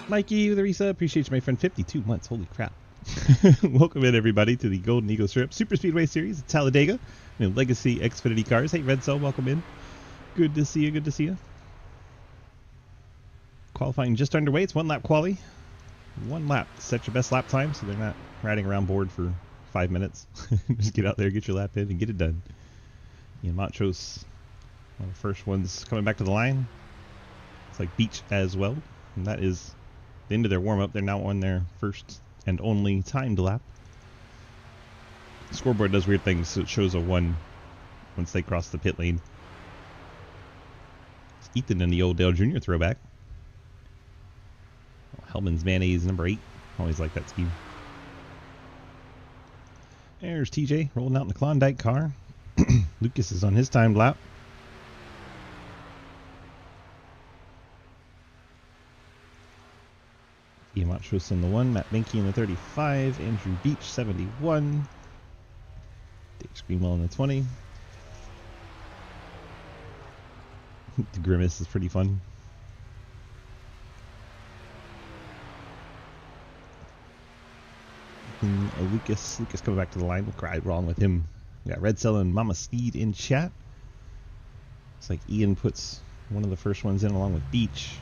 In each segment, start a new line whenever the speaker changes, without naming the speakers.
Mikey with a Risa, appreciate you, my friend. 52 months, holy crap. Welcome in, everybody, to the Golden Eagle Strip Superspeedway Series at Talladega. Legacy Xfinity cars. Hey, Red Cell, welcome in. Good to see you, good to see you. Qualifying just underway. It's one lap quali. One lap. Set your best lap time so they're not riding around board for 5 minutes. Just get out there, get your lap in, and get it done. Montrose, one of the first ones coming back to the line. It's like Beach as well. And that is the end of their warm-up. They're now on their first and only timed lap. The scoreboard does weird things, so it shows a 1 once they cross the pit lane. It's Ethan in the old Dale Jr. throwback. Hellman's Mayonnaise number 8. Always like that scheme. There's TJ rolling out in the Klondike car. Lucas is on his timed lap. Ian Montrose in the 1, Matt Benke in the 35, Andrew Beach 71, Dave Screamwell in the 20. The grimace is pretty fun. Lucas coming back to the line. Look right wrong with him. We got Red Cell and Mama Speed in chat. Looks like Ian puts one of the first ones in along with Beach.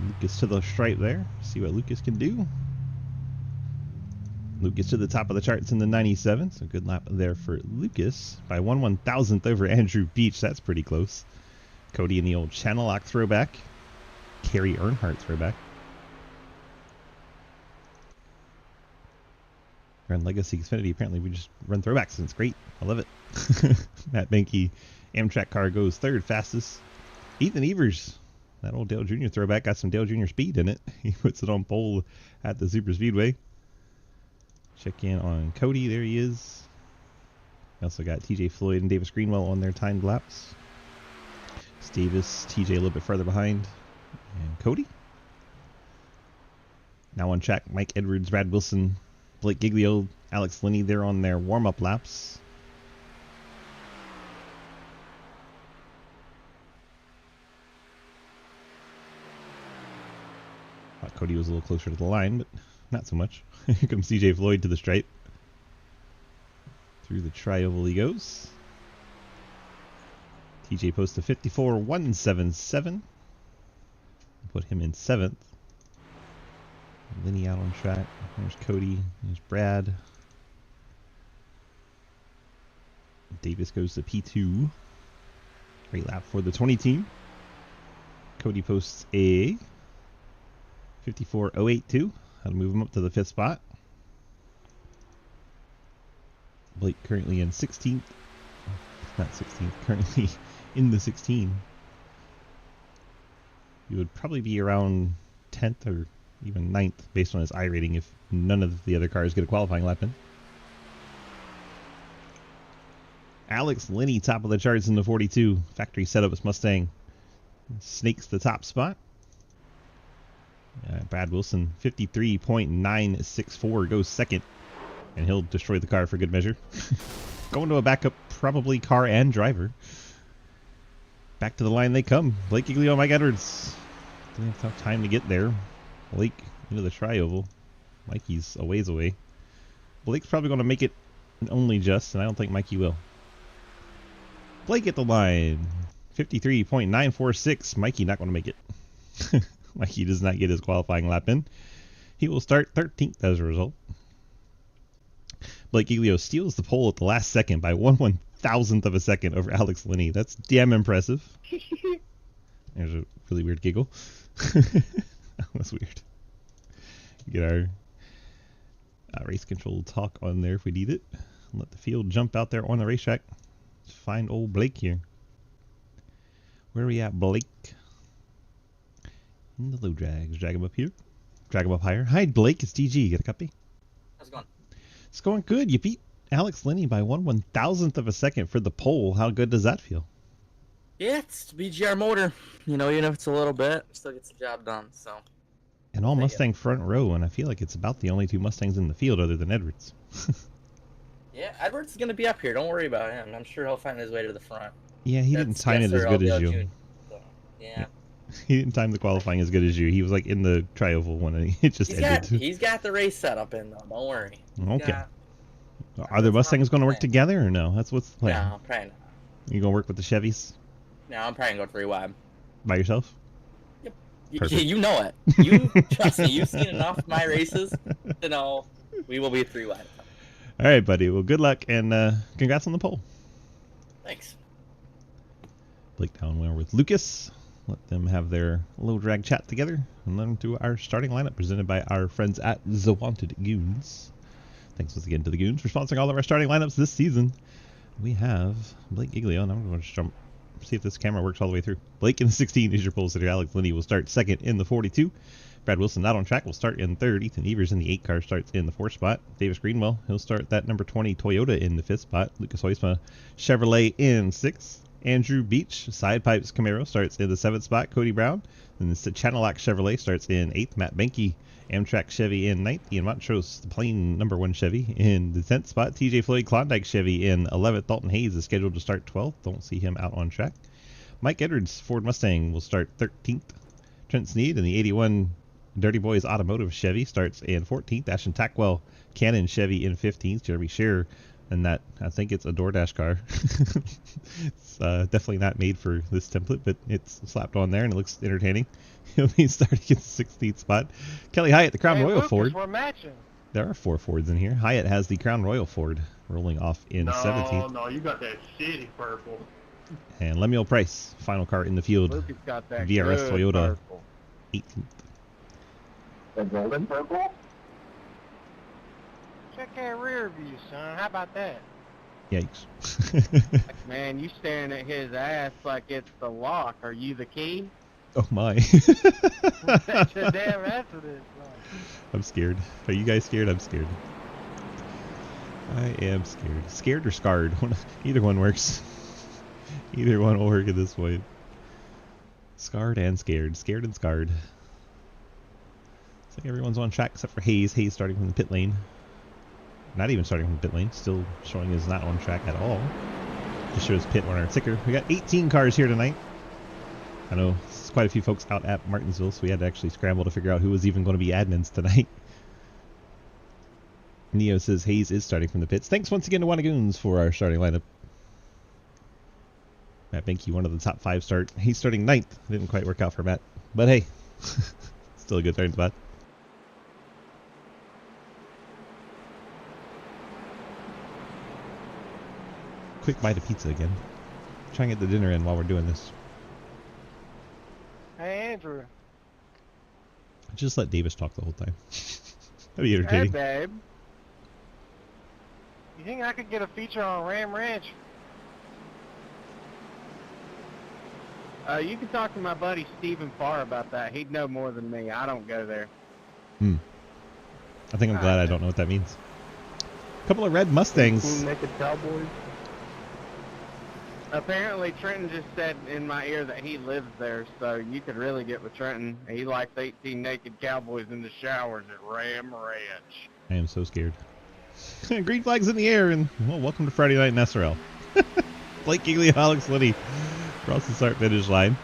Lucas to the stripe there. See what Lucas can do. Lucas to the top of the charts in the 97. So good lap there for Lucas. By 1/1000th over Andrew Beach. That's pretty close. Cody in the old Channel Lock throwback. Kerry Earnhardt throwback. Run Legacy Xfinity. Apparently we just run throwbacks and it's great. I love it. Matt Benke. Amtrak car goes third fastest. Ethan Evers. That old Dale Jr. throwback got some Dale Jr. speed in it. He puts it on pole at the Superspeedway. Check in on Cody. There he is. We also got TJ Floyd and Davis Greenwell on their timed laps. It's Davis, TJ a little bit further behind. And Cody. Now on track, Mike Edwards, Brad Wilson, Blake Giglio, Alex Linney. They're on their warm-up laps. Thought Cody was a little closer to the line, but not so much. Here comes CJ Floyd to the stripe. Through the tri-oval he goes. TJ posts a 54.177. Put him in 7th. Linney out on track. There's Cody. There's Brad. Davis goes to P2. Great lap for the 20 team. Cody posts a 54.082. I'll move him up to the 5th spot. Blake currently in 16th. Not 16th. Currently in the 16. He would probably be around 10th or even 9th based on his I rating if none of the other cars get a qualifying lap in. Alex Linney, top of the charts in the 42. Factory setup is Mustang. Snakes the top spot. Brad Wilson, 53.964, goes second. And he'll destroy the car for good measure. Going to a backup, probably car and driver. Back to the line they come. Blake Giglio, Mike Edwards. Didn't have tough time to get there. Blake into the tri-oval. Mikey's a ways away. Blake's probably going to make it only just, and I don't think Mikey will. Blake at the line. 53.946. Mikey not going to make it. Mikey does not get his qualifying lap in. He will start 13th as a result. Blake Giglio steals the pole at the last second by 1/1000th of a second over Alex Linney. That's damn impressive. There's a really weird giggle. That's weird. Get our race control talk on there if we need it. Let the field jump out there on the racetrack. Let's find old Blake here. Where are we at, Blake? In the low drags. Drag him up here. Drag him up higher. Hi, Blake. It's DG. Get a copy?
How's it going?
It's going good. You beat Alex Linney by 1/1000th of a second for the pole. How good does that feel?
Yeah, it's the BGR motor. You know, even if it's a little bit, it still gets the job done. So.
And all Mustang front row, and I feel like it's about the only 2 Mustangs in the field other than Edwards.
Yeah, Edwards is going to be up here. Don't worry about him. I'm sure he'll find his way to the front.
Yeah, he didn't time it as good as you.
So, yeah.
He didn't time the qualifying as good as you. He was like in the tri-oval when it just ended.
He's got the race set up in though. Don't worry.
Okay. Are the Mustangs going to work together or no? That's what's the plan.
No, probably not.
You going to work with the Chevys?
No, I'm probably going to go 3 wide.
By yourself?
Yep.
Perfect.
You know it. You trust me. You've seen enough of my races to know we will be 3 wide.
All right, buddy. Well, good luck and congrats on the pole.
Thanks.
Blake down there with Lucas. Let them have their low drag chat together and then to our starting lineup presented by our friends at The Wanted Goons. Thanks once again to the Goons for sponsoring all of our starting lineups this season. We have Blake Giglio, and I'm going to just jump, see if this camera works all the way through. Blake in the 16 is your pole sitter. Alex Linney will start second in the 42. Brad Wilson not on track will start in third. Ethan Evers in the 8 car starts in the 4th spot. Davis Greenwell, he'll start that number 20 Toyota in the 5th spot. Lucas Hoisma Chevrolet in 6th. Andrew Beach, Side Pipes Camaro, starts in the 7th spot. Cody Brown, and the Channelac Chevrolet starts in 8th. Matt Benke, Amtrak Chevy in 9th. Ian Montrose, the plain number 1 Chevy in the 10th spot. TJ Floyd, Klondike Chevy in 11th. Dalton Hayes is scheduled to start 12th. Don't see him out on track. Mike Edwards, Ford Mustang, will start 13th. Trent Sneed in the 81 Dirty Boys Automotive Chevy starts in 14th. Ashton Tackwell, Cannon Chevy in 15th. Jeremy Scherer, and that, I think it's a DoorDash car. It's definitely not made for this template, but it's slapped on there and it looks entertaining. He'll be starting in the 16th spot. Kelly Hyatt, the Crown Royal
Lucas,
Ford.
We're matching.
There are 4 Fords in here. Hyatt has the Crown Royal Ford rolling off in 17th.
No, you got that shitty purple.
And Lemuel Price, final car in the field.
Lucas got that
VRS
good
Toyota,
purple.
18th.
The golden purple? Check that rear view, son. How about that?
Yikes.
Man, you staring at his ass like it's the lock. Are you the key?
Oh my.
That's your damn ass it is.
I'm scared. Are you guys scared? I'm scared. I am scared. Scared or scarred? Either one works. Either one will work at this point. Scarred and scared. Scared and scarred. Looks like everyone's on track except for Hayes. Hayes starting from the pit lane. Not even starting from the pit lane. Still showing is not on track at all. Just shows pit on our ticker. We got 18 cars here tonight. I know there's quite a few folks out at Martinsville, so we had to actually scramble to figure out who was even going to be admins tonight. Neo says Hayes is starting from the pits. Thanks once again to Wanagoons for our starting lineup. Matt Benke, one of the top 5 start. He's starting 9th. Didn't quite work out for Matt. But hey, still a good starting spot. Quick bite of pizza again. Try and get the dinner in while we're doing this.
Hey, Andrew.
Just let Davis talk the whole time. That'd be entertaining.
Hey, babe. You think I could get a feature on Ram Ranch? You can talk to my buddy Stephen Farr about that. He'd know more than me. I don't go there.
I think I'm glad I don't know what that means. A couple of red Mustangs.
Naked Cowboys. Apparently, Trenton just said in my ear that he lives there, so you could really get with Trenton. He likes 18 naked cowboys in the showers at Ram Ranch.
I am so scared. Green flags in the air, and well, welcome to Friday Night in SRL. Blake Giglio, Alex Liddy across the start finish line.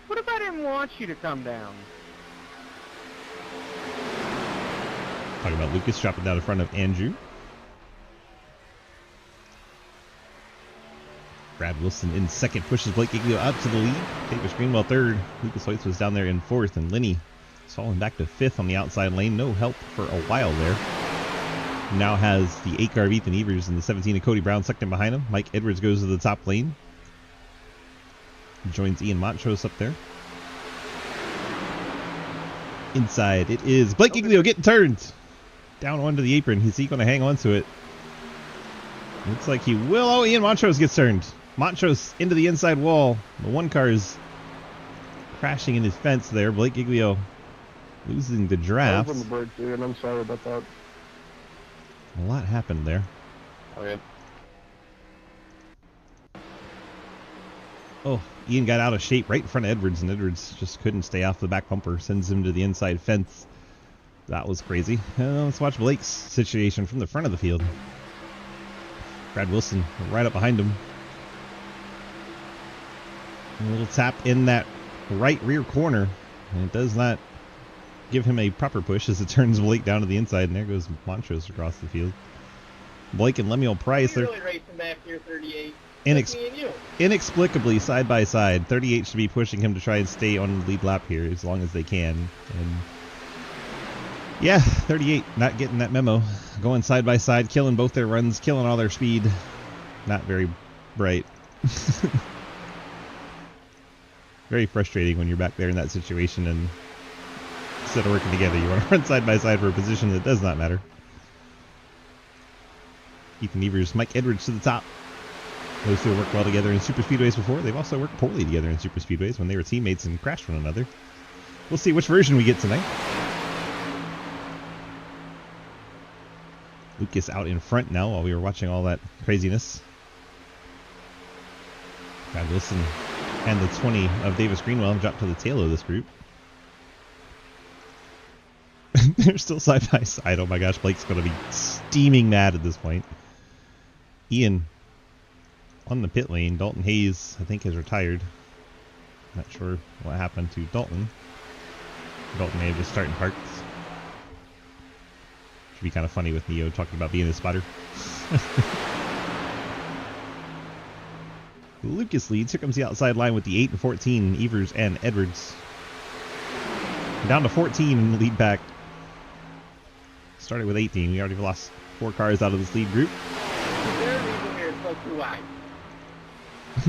What if I didn't want you to come down?
Talking about Lucas dropping down in front of Andrew. Brad Wilson in second pushes Blake Giglio out to the lead. Davis Greenwell third. Lucas Hoyts was down there in fourth, and Linney falling back to fifth on the outside lane. No help for a while there. Now has the 8 car of Ethan Evers and the 17 of Cody Brown sucked in behind him. Mike Edwards goes to the top lane. Joins Ian Montrose up there. Inside it is Blake Giglio getting turned. Down onto the apron. Is he going to hang on to it? Looks like he will. Oh, Ian Montrose gets turned. Montrose into the inside wall. The 1 car is crashing in his fence there. Blake Giglio losing the draft.
I was on the bird too, and I'm sorry about that.
A lot happened there.
Okay.
Oh, Ian got out of shape right in front of Edwards, and Edwards just couldn't stay off the back bumper. Sends him to the inside fence. That was crazy. Let's watch Blake's situation from the front of the field. Brad Wilson right up behind him. A little tap in that right rear corner, and it does not give him a proper push as it turns Blake down to the inside, and there goes Montrose across the field. Blake and Lemuel Price, they're
really racing back here, 38.
Inexplicably side by side. 38 should be pushing him to try and stay on the lead lap here as long as they can. And yeah, 38 not getting that memo. Going side by side, killing both their runs, killing all their speed. Not very bright. Very frustrating when you're back there in that situation and instead of working together, you want to run side by side for a position that does not matter. Ethan Evers, Mike Edwards to the top. Those two have worked well together in super speedways before. They've also worked poorly together in super speedways when they were teammates and crashed one another. We'll see which version we get tonight. Lucas out in front now while we were watching all that craziness. Brad Wilson and the 20 of Davis Greenwell dropped to the tail of this group. They're still side by side. Oh my gosh, Blake's going to be steaming mad at this point. Ian on the pit lane. Dalton Hayes, I think, has retired. Not sure what happened to Dalton. Dalton may have just starting parts. Should be kind of funny with Neo talking about being a spotter. Lucas leads. Here comes the outside line with the 8 and 14, Evers and Edwards. Down to 14 in the lead pack. Started with 18. We already lost 4 cars out of this lead group.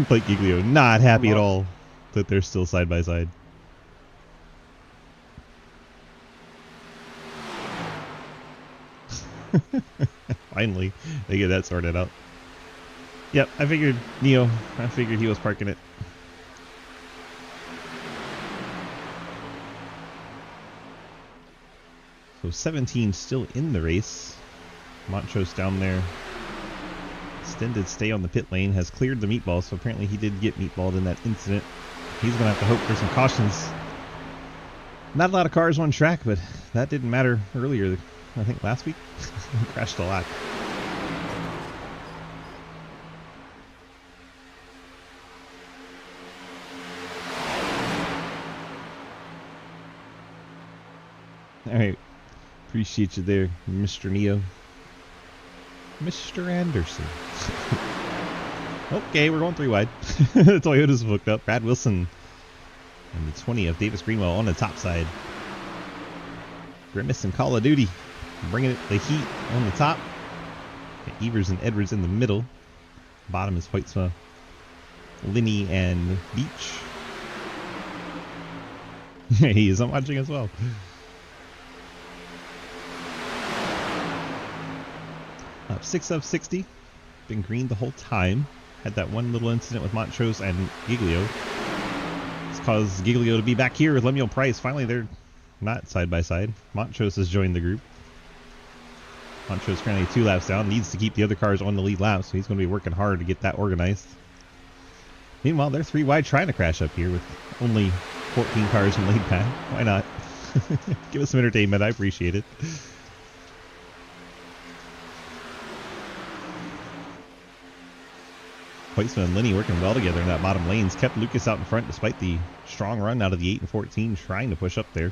Blake Giglio not happy at all that they're still side by side. Finally, they get that sorted out. Yep, I figured he was parking it. So 17 still in the race. Montrose down there. Extended stay on the pit lane. Has cleared the meatball, so apparently he did get meatballed in that incident. He's going to have to hope for some cautions. Not a lot of cars on track, but that didn't matter earlier. I think last week. He crashed a lot. Alright. Appreciate you there, Mr. Neo. Mr. Anderson. Okay, we're going 3 wide. The Toyota's hooked up. Brad Wilson and the 20 of Davis Greenwell on the top side. Grimace and Call of Duty bringing it the heat on the top. Evers and Edwards in the middle. Bottom is Hoytsma, Linney, and Beach. He is watching as well. Up 6 of 60. Been green the whole time. Had that one little incident with Montrose and Giglio. It's caused Giglio to be back here with Lemuel Price. Finally, they're not side by side. Montrose has joined the group. Montrose currently 2 laps down. Needs to keep the other cars on the lead lap, so he's going to be working hard to get that organized. Meanwhile, they're 3 wide trying to crash up here with only 14 cars in the lead pack. Why not? Give us some entertainment. I appreciate it. Hoytsman and Linney working well together in that bottom lanes. Kept Lucas out in front despite the strong run out of the 8 and 14, trying to push up there.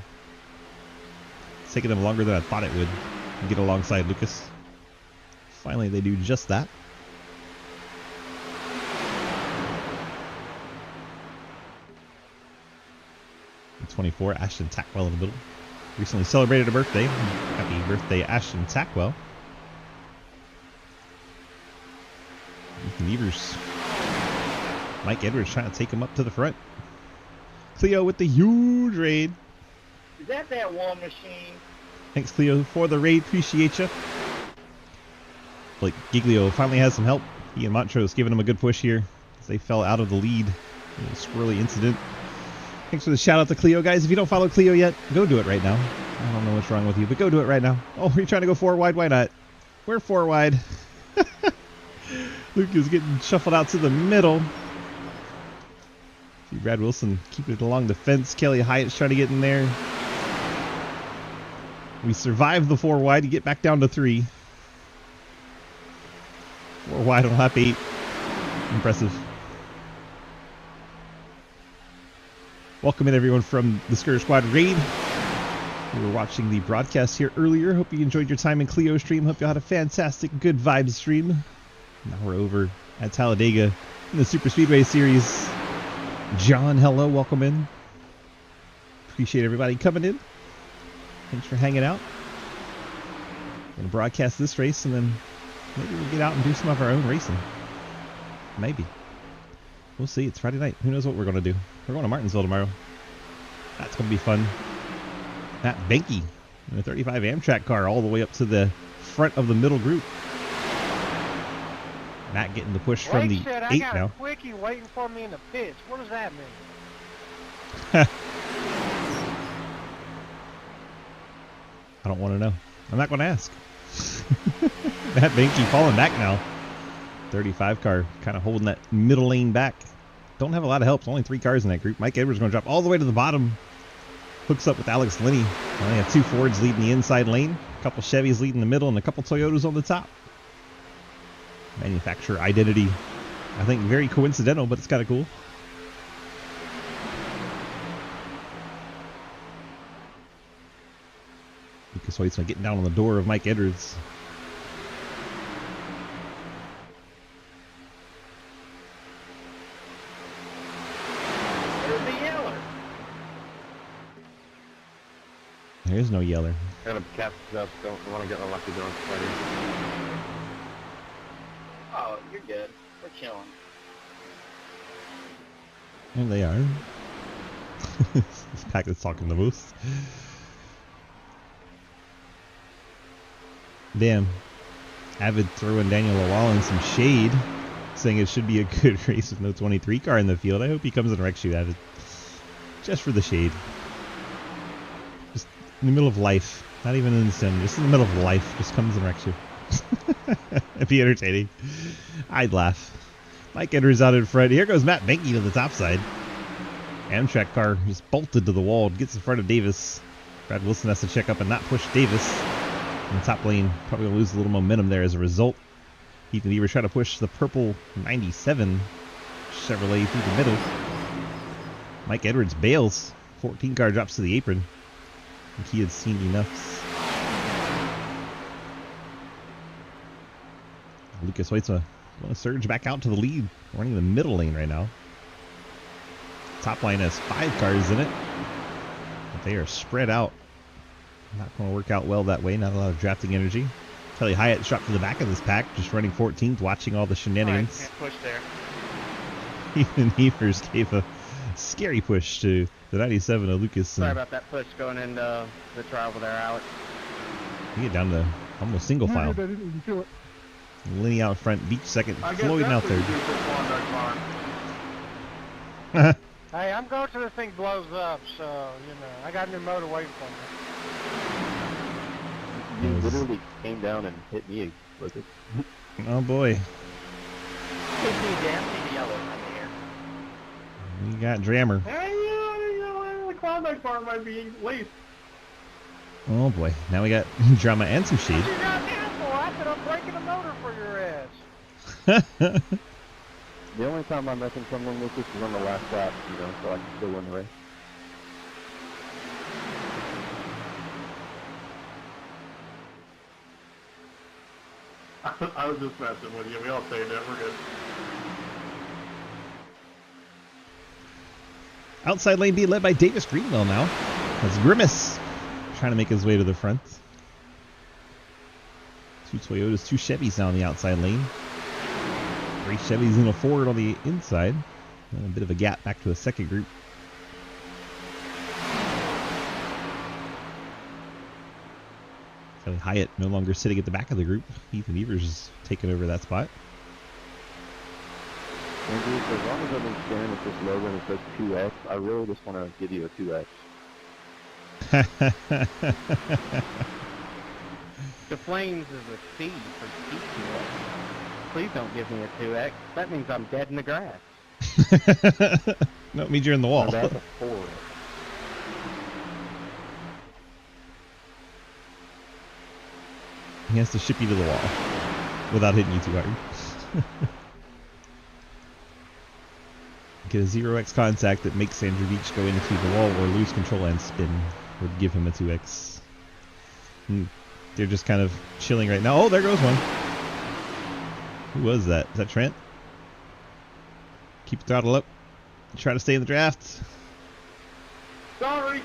It's taking them longer than I thought it would to get alongside Lucas. Finally, they do just that. The 24, Ashton Tackwell in the middle. Recently celebrated a birthday. Happy birthday, Ashton Tackwell. Ethan Evers. Mike Edwards trying to take him up to the front. Cleo with the huge raid.
Is that wall machine?
Thanks, Cleo, for the raid. Appreciate you. Blake Giglio finally has some help. He and Montrose giving him a good push here as they fell out of the lead. A little squirrely incident. Thanks for the shout out to Cleo, guys. If you don't follow Cleo yet, go do it right now. I don't know what's wrong with you, but go do it right now. Oh, you're trying to go 4 wide? Why not? We're 4 wide. Luke is getting shuffled out to the middle. See Brad Wilson keeping it along the fence. Kelly Hyatt's trying to get in there. We survived the 4 wide to get back down to 3. 4 wide on lap 8. Impressive. Welcome in everyone from the Skirter Squad raid. We were watching the broadcast here earlier. Hope you enjoyed your time in Clio stream. Hope you had a fantastic, good vibes stream. Now we're over at Talladega in the Superspeedway series. John, hello, welcome in. Appreciate everybody coming in. Thanks for hanging out. Gonna broadcast this race and then maybe we'll get out and do some of our own racing. Maybe. We'll see. It's Friday night. Who knows what we're gonna do? We're going to Martinsville tomorrow. That's gonna be fun. Matt Benke in a 35 Amtrak car all the way up to the front of the middle group. Matt getting the push from the 8
I got
now.
a quickie waiting for me in the pits. What does that mean?
I don't want to know. I'm not going to ask. Matt Benke falling back now. 35 car kind of holding that middle lane back. Don't have a lot of help. There's only 3 cars in that group. Mike Edwards going to drop all the way to the bottom. Hooks up with Alex Linney. Only have 2 Fords leading the inside lane. A couple Chevys leading the middle and a couple Toyotas on the top. Manufacturer identity. I think very coincidental, but it's kind of cool. Lucas Hoytsma getting down on the door of Mike Edwards.
There's the yeller.
There's no yeller.
Gotta catch up. Don't want to get unlucky doing Friday.
Oh, you're good. We're chilling.
There they are. This pack that's talking the most. Damn. Avid throwing Daniel Lawal some shade, saying it should be a good race with no 23 car in the field. I hope he comes and wrecks you, Avid. Just for the shade. Just in the middle of life. Not even in the sim. Just in the middle of life. Just comes and wrecks you. It'd be entertaining. I'd laugh. Mike Edwards out in front. Here goes Matt Benke to the top side. Amtrak car just bolted to the wall. Gets in front of Davis. Brad Wilson has to check up and not push Davis. In the top lane, probably going to lose a little momentum there as a result. Ethan Evers trying to push the purple 97 Chevrolet through the middle. Mike Edwards bails. 14 car drops to the apron. I think he had seen enough. Lucas Hoytsma going to surge back out to the lead. Running the middle lane right now. Top line has 5 cars in it. But they are spread out. Not going to work out well that way. Not a lot of drafting energy. Kelly Hyatt dropped to the back of this pack, just running 14th, watching all the shenanigans.
Can't push there.
Ethan Evers gave a scary push to the 97 of Lucas.
Sorry about that push going into the trial there, Alex.
You get down to almost single file.
I didn't even feel it.
Lenny out front, Beach second, Floyd out third.
Hey, I'm going till this thing blows up, so, you know, I got a new motor waiting for me.
You literally came down and hit me with it.
Oh boy. We got Drammer.
Hey, the Klondike bar might be late.
Oh boy. Now we got drama and some shade.
What you got down for? I said I'm breaking a motor for your ass.
The only time I'm messing someone with this is on the last lap, you know, so I can still win the race. I was just messing with you. We all say that. We're good.
Outside lane being led by Davis Greenwell now. That's Grimace trying to make his way to the front. 2 Toyotas, 2 Chevys now on the outside lane. 3 Chevys and a Ford on the inside. And a bit of a gap back to the second group. Kelly Hyatt no longer sitting at the back of the group. Ethan Evers is taking over that spot.
Andrew, as long as I've been staring at this logo and it says 2X, I really just want to give you a 2X. The Flames is a C for C2X. Please don't give me a 2X. That means I'm dead in the grass.
No, it means you're in the wall.
That's a 4.
He has to ship you to the wall without hitting you too hard. Get a 0x contact that makes Andrew Beach go into the wall or lose control and spin. Would give him a 2x. And they're just kind of chilling right now. Oh, there goes one. Who was that? Is that Trent? Keep the throttle up. Try to stay in the draft.
Sorry.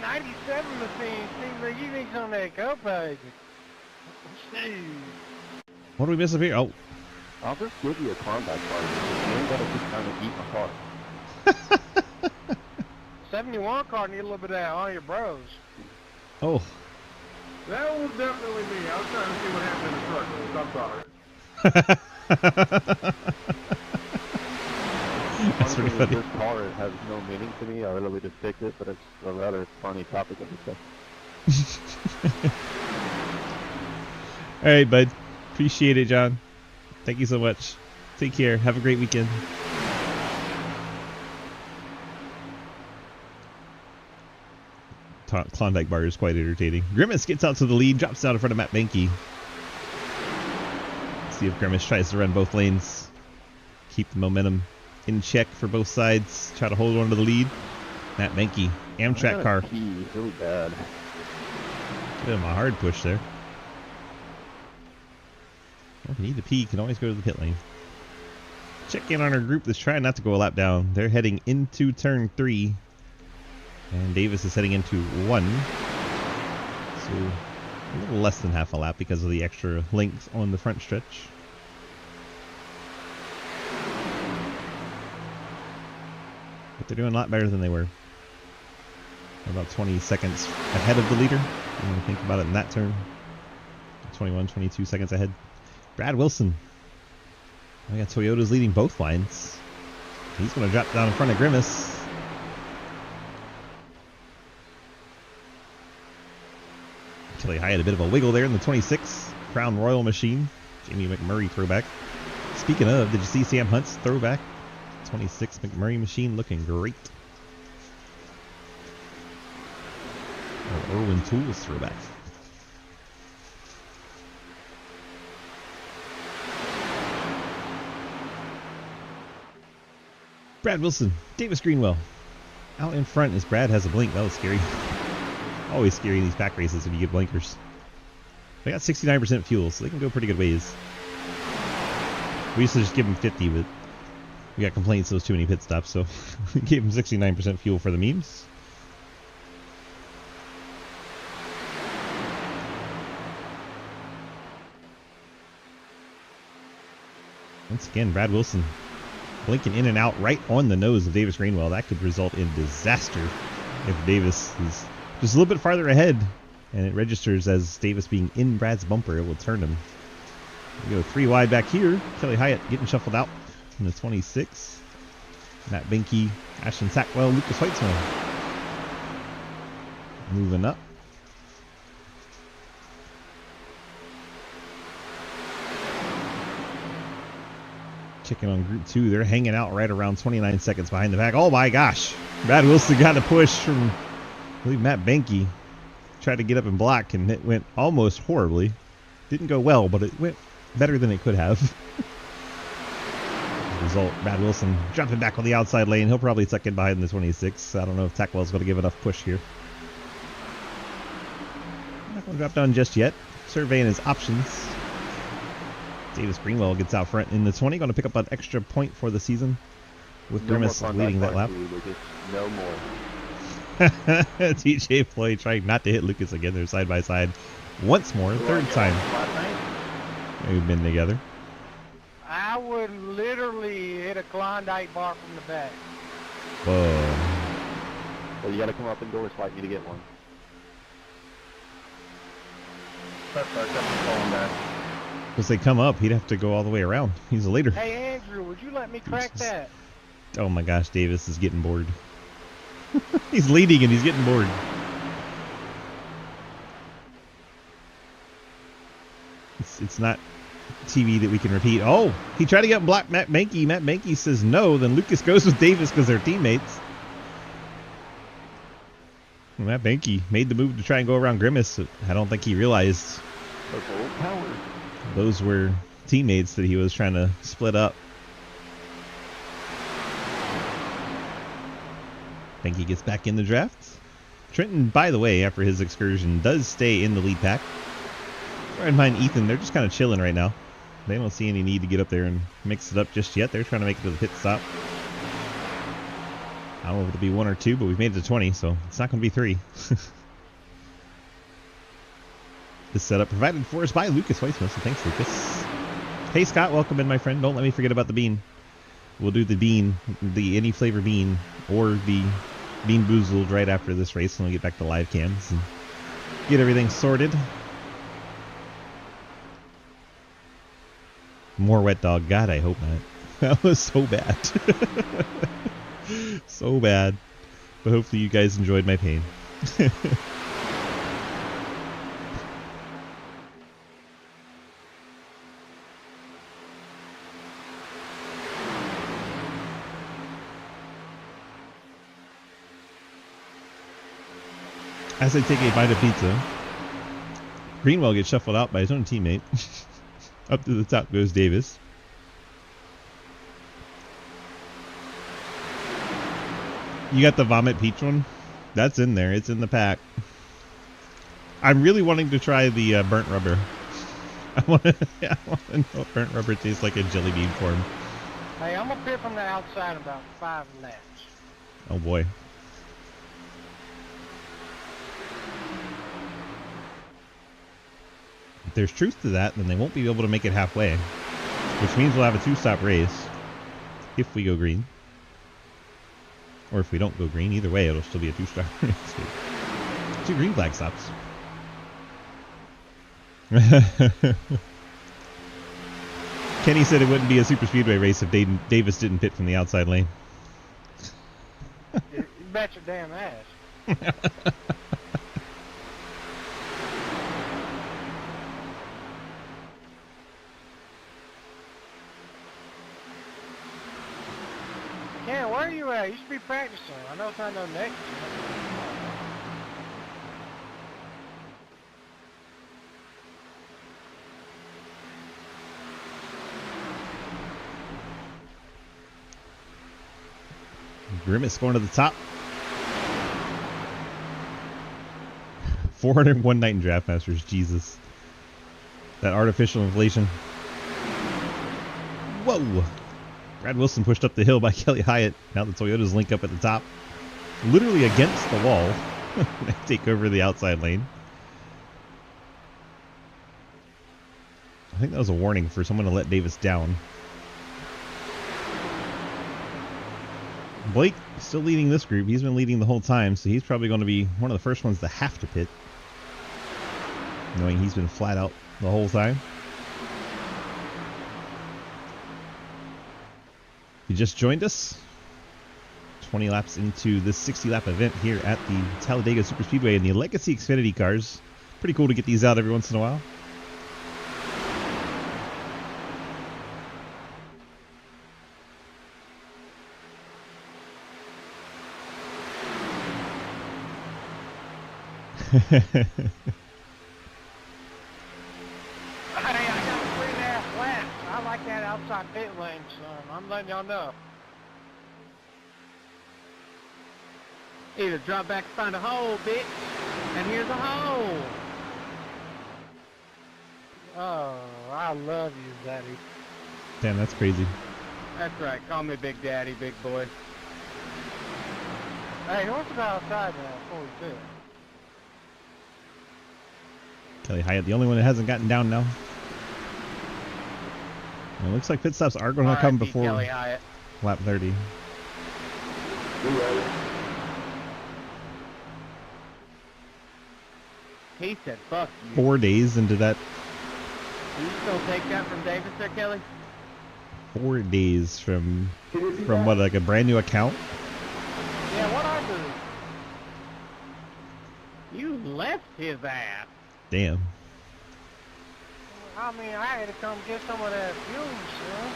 97 machine. See, you need some of that co-page.
What do we miss up here? Oh.
I'll just give you a Klondike card. You ain't gotta just kind of eat my car.
71 car need a little bit of that on your bros.
Oh.
That was definitely me. I was trying to see what happened in the truck. I'm sorry.
That's pretty funny.
This car has no meaning to me. I literally just picked it, but it's a rather funny topic of discussion.
All right, bud. Appreciate it, John. Thank you so much. Take care. Have a great weekend. Klondike bar is quite entertaining. Grimace gets out to the lead, drops out in front of Matt Benke. Let's see if Grimace tries to run both lanes. Keep the momentum in check for both sides. Try to hold on to the lead. Matt Benke, Amtrak car.
Pee really bad.
Give him a hard push there. Well, if you need to pee, you can always go to the pit lane. Check in on our group that's trying not to go a lap down. They're heading into turn 3. And Davis is heading into 1. So a little less than half a lap because of the extra length on the front stretch. But they're doing a lot better than they were. They're about 20 seconds ahead of the leader. When you think about it in that term. 21, 22 seconds ahead. Brad Wilson. We got Toyota's leading both lines. He's going to drop down in front of Grimace. Kelly Hyatt a bit of a wiggle there in the 26. Crown Royal machine. Jamie McMurray throwback. Speaking of, did you see Sam Hunt's throwback? 26 McMurray machine looking great. Or Irwin Tools throwback. Brad Wilson, Davis Greenwell. Out in front as Brad has a blink. That was scary. Always scary in these pack races if you get blinkers. They got 69% fuel, so they can go pretty good ways. We used to just give them 50, but we got complaints there was too many pit stops, so we gave them 69% fuel for the memes. Once again, Brad Wilson blinking in and out right on the nose of Davis Greenwell. That could result in disaster if Davis is just a little bit farther ahead and it registers as Davis being in Brad's bumper. It will turn him. We go 3 wide back here. Kelly Hyatt getting shuffled out in the 26. Matt Benke, Ashton Sackwell, Lucas Weitzman moving up. Checking on group 2, they're hanging out right around 29 seconds behind the pack. Oh my gosh, Brad Wilson got a push from, I believe, Matt Benke. Tried to get up and block, and it went almost horribly. Didn't go well, but it went better than it could have. As a result, Brad Wilson jumping back on the outside lane. He'll probably tuck in behind the 26. I don't know if Tackwell's going to give enough push here. Not going to drop down just yet. Surveying his options. Davis Greenwell gets out front in the 20. Going to pick up an extra point for the season. With Grimace leading that lap.
No more.
TJ Floyd trying not to hit Lucas again. They're side by side once more. Third time they've been together.
I would literally hit a Klondike bar from the back.
Whoa.
Well, you got to come up and door swipe me to get one.
Because they come up, he'd have to go all the way around. He's a leader.
Hey, Andrew, would you let me crack that?
Oh my gosh, Davis is getting bored. He's leading and he's getting bored. It's not TV that we can repeat. Oh, he tried to get block Matt Benke. Matt Benke says no. Then Lucas goes with Davis because they're teammates. Matt Benke made the move to try and go around Grimace. I don't think he realized those were teammates that he was trying to split up. Spanky gets back in the draft. Trenton, by the way, after his excursion, does stay in the lead pack. Right behind Ethan, they're just kind of chilling right now. They don't see any need to get up there and mix it up just yet. They're trying to make it to the pit stop. I don't know if it'll be 1 or 2, but we've made it to 20, so it's not going to be 3. This setup provided for us by Lucas Weissman, so thanks, Lucas. Hey, Scott, welcome in, my friend. Don't let me forget about the bean. We'll do the bean, the any flavor bean, or the bean boozled right after this race, and we'll get back to live cams and get everything sorted. More wet dog. God, I hope not. That was so bad. So bad. But hopefully you guys enjoyed my pain. As I take a bite of pizza, Greenwell gets shuffled out by his own teammate. Up to the top goes Davis. You got the Vomit Peach one? That's in there. It's in the pack. I'm really wanting to try the burnt rubber. I want to know if burnt rubber tastes like a jelly bean form.
Hey, I'm gonna pit from the outside about 5 laps.
Oh boy. If there's truth to that, then they won't be able to make it halfway. Which means we'll have a 2-stop race. If we go green. Or if we don't go green. Either way, it'll still be a 2-stop race. 2 green flag stops. Kenny said it wouldn't be a Superspeedway race if Davis didn't pit from the outside lane.
You bet your damn ass. Ken, where are you at? You should be practicing. I know it's not no next.
Grimace going to the top. 401 night in Draft Masters. Jesus. That artificial inflation. Whoa. Brad Wilson pushed up the hill by Kelly Hyatt. Now the Toyotas link up at the top. Literally against the wall. They take over the outside lane. I think that was a warning for someone to let Davis down. Blake still leading this group. He's been leading the whole time, so he's probably going to be one of the first ones to have to pit. Knowing he's been flat out the whole time. If you just joined us, 20 laps into this 60-lap event here at the Talladega Superspeedway in the Legacy Xfinity cars. Pretty cool to get these out every once in a while.
Hey, I got 3.5 laps. I like that outside pit lane, son. I'm letting y'all know.
Either drop back and find a hole, bitch. And here's a hole.
Oh, I love you, Daddy.
Damn, that's crazy.
That's right. Call me Big Daddy, big boy.
Hey, who wants to go outside now before we pit?
Kelly Hyatt, the only one that hasn't gotten down now. It looks like pit stops are going to come before
Kelly Hyatt.
lap 30.
He said, fuck you.
4 days into that.
You still take that from Davis there, Kelly?
4 days from what, like a brand new account?
Yeah, what I do?
You left his ass.
Damn.
I mean, I had to come get some of that fuel, son.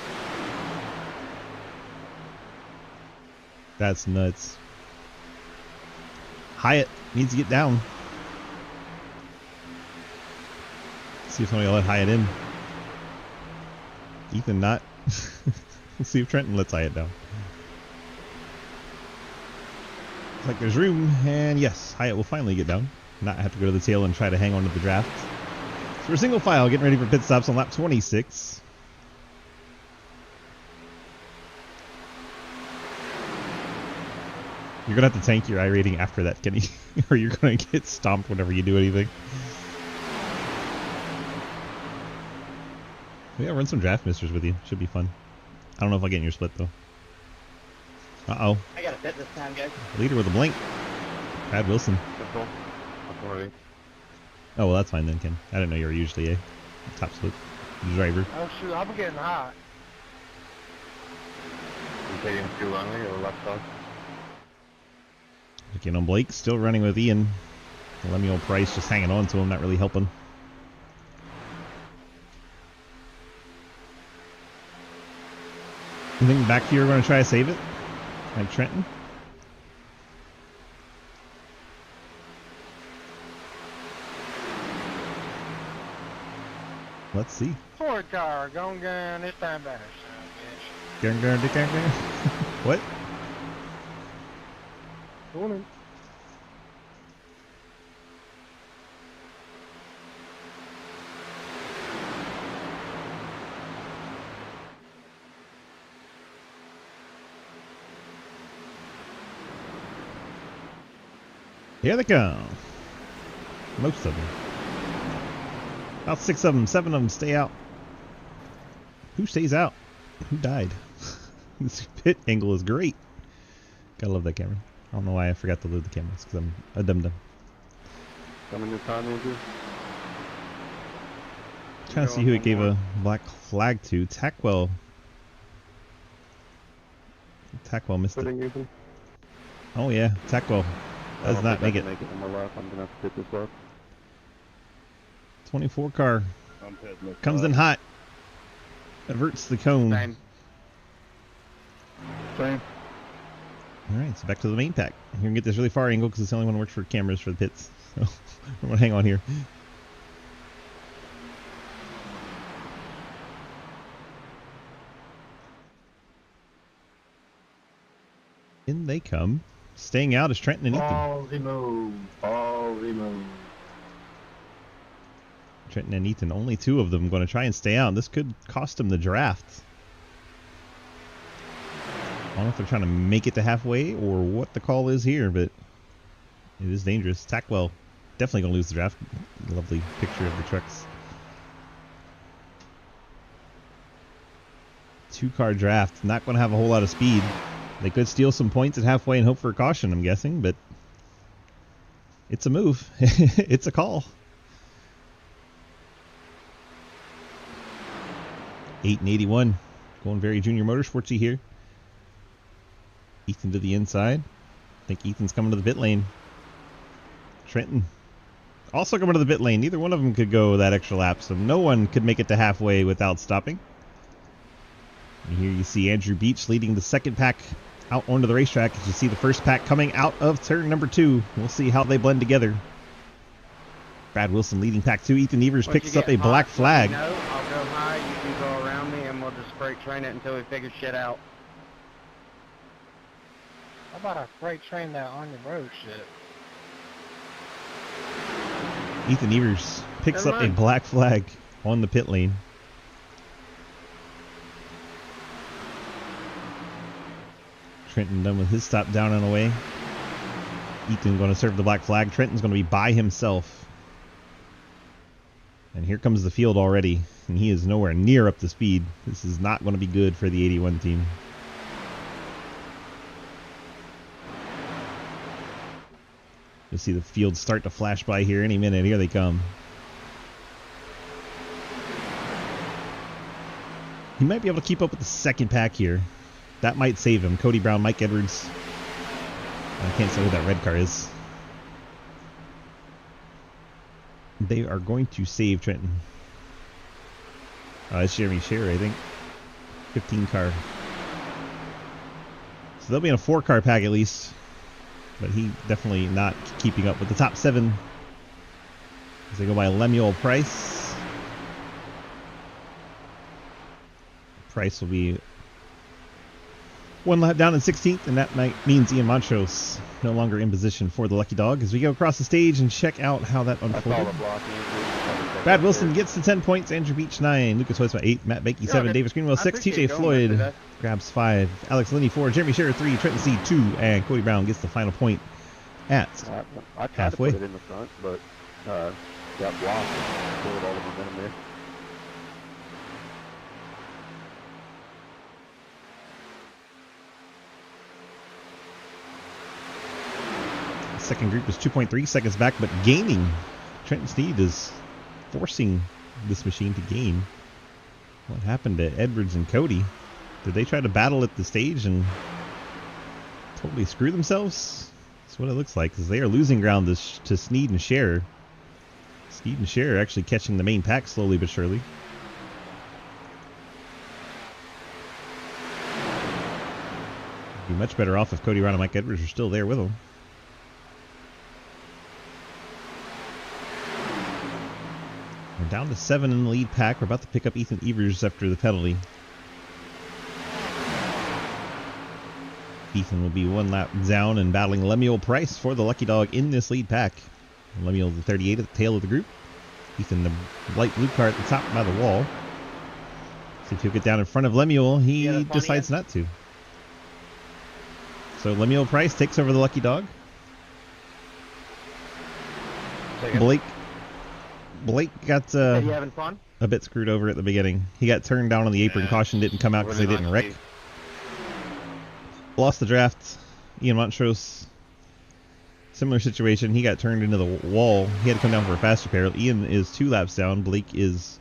That's nuts. Hyatt needs to get down. See if somebody will let Hyatt in. Ethan not. Let's see if Trenton lets Hyatt down. Looks like there's room, and yes, Hyatt will finally get down. Not have to go to the tail and try to hang on to the draft. So we're single file, getting ready for pit stops on lap 26. You're going to have to tank your iRating after that, Kenny, or you're going to get stomped whenever you do anything. Yeah, run some draft misters with you. Should be fun. I don't know if I'll get in your split, though. Uh-oh.
I got a bit this time, guys.
Leader with a blink. Brad Wilson.
Simple. Authority.
Oh, well, that's fine then, Ken. I didn't know you were usually a top split driver.
Oh shoot, I'm getting hot.
You taking too long or left off?
Looking on Blake, still running with Ian. Lemuel Price just hanging on to him, not really helping. You think back here we're going to try to save it? Like Trenton? Let's see.
Ford car, going this time better, son of a bitch.
What?
Morning.
Here they come. Most of them. About 6 of them, 7 of them stay out. Who stays out? Who died? This pit angle is great. Gotta love that camera. I don't know why I forgot to load the cameras, because I'm a dum-dum.
Coming to time, Andrew.
Trying to see who it gave a black flag to. Tackwell. Tackwell missed it.
Putting Ethan.
Oh yeah, Tackwell
I
does
don't
not
think
make
I
it.
can make it on my lap. I'm gonna have to pit this up.
24 car
I'm pitting this
comes
lap.
in hot. Averts the cone.
Same.
Same.
Alright, so back to the main pack. You're gonna get this really far angle because it's the only one that works for cameras for the pits. So we're gonna hang on here. In they come. Staying out is Trenton and Ethan.
Ballsy move. Ballsy move.
Trenton and Ethan, only 2 of them going to try and stay out. This could cost them the draft. I don't know if they're trying to make it to halfway or what the call is here, but it is dangerous. Tackwell definitely going to lose the draft. Lovely picture of the trucks. 2-car draft. Not going to have a whole lot of speed. They could steal some points at halfway and hope for a caution, I'm guessing, but it's a move. It's a call. 8 and 81. Going very junior motorsportsy here. Ethan to the inside. I think Ethan's coming to the pit lane. Trenton also coming to the pit lane. Neither one of them could go that extra lap, so no one could make it to halfway without stopping. And here you see Andrew Beach leading the second pack out onto the racetrack. As you see the first pack coming out of turn number 2. We'll see how they blend together. Brad Wilson leading pack 2. Ethan Evers
Once
picks
you
up
get
a black
hot,
flag.
let me know. I'll go high, you can go around me, and we'll just freight train it until we figure shit out.
How about I freight train that on your road shit?
Ethan Evers picks
Never
up a
mind.
black flag on the pit lane. Trenton done with his stop down and away. Ethan going to serve the black flag. Trenton's going to be by himself. And here comes the field already. And he is nowhere near up to speed. This is not going to be good for the 81 team. You'll see the field start to flash by here any minute. Here they come. He might be able to keep up with the second pack here. That might save him. Cody Brown, Mike Edwards. I can't say who that red car is. They are going to save Trenton. It's Jeremy Scherer, I think. 15 car. So they'll be in a 4-car pack at least. But he definitely not keeping up with the top 7. As they go by Lemuel Price. Price will be One lap down in 16th, and that means Ian Montrose no longer in position for the lucky dog as we go across the stage and check out how that
I saw
unfolded.
the blocking.
Brad Wilson gets to 10 points, Andrew Beach 9, Lucas Hoyt 8, Matt Behnke 7, Davis Greenwell 6, TJ Floyd grabs 5, Alex Linney 4, Jeremy Scherer 3, Trenton C 2, and Cody Brown gets the final point at
I tried
halfway.
to put it in the front, but got blocked and pulled all the momentum there.
Second group is 2.3 seconds back, but gaining. Trenton Sneed is forcing this machine to gain. What happened to Edwards and Cody? Did they try to battle at the stage and totally screw themselves? That's what it looks like, because they are losing ground to Sneed and Scherer. Sneed and Scherer actually catching the main pack slowly but surely. Be much better off if Cody Brown and Mike Edwards are still there with them. We're down to 7 in the lead pack. We're about to pick up Ethan Evers after the penalty. Ethan will be 1 lap down and battling Lemuel Price for the lucky dog in this lead pack. Lemuel the 38 at the tail of the group. Ethan the light blue car at the top by the wall. See if he'll get down in front of Lemuel. He decides not to. So Lemuel Price takes over the lucky dog. Blake got
You having fun?
a bit screwed over at the beginning. He got turned down on the apron. Caution didn't come out because they didn't wreck. Lost the draft. Ian Montrose, similar situation. He got turned into the wall. He had to come down for a faster pair. Ian is 2 laps down. Blake is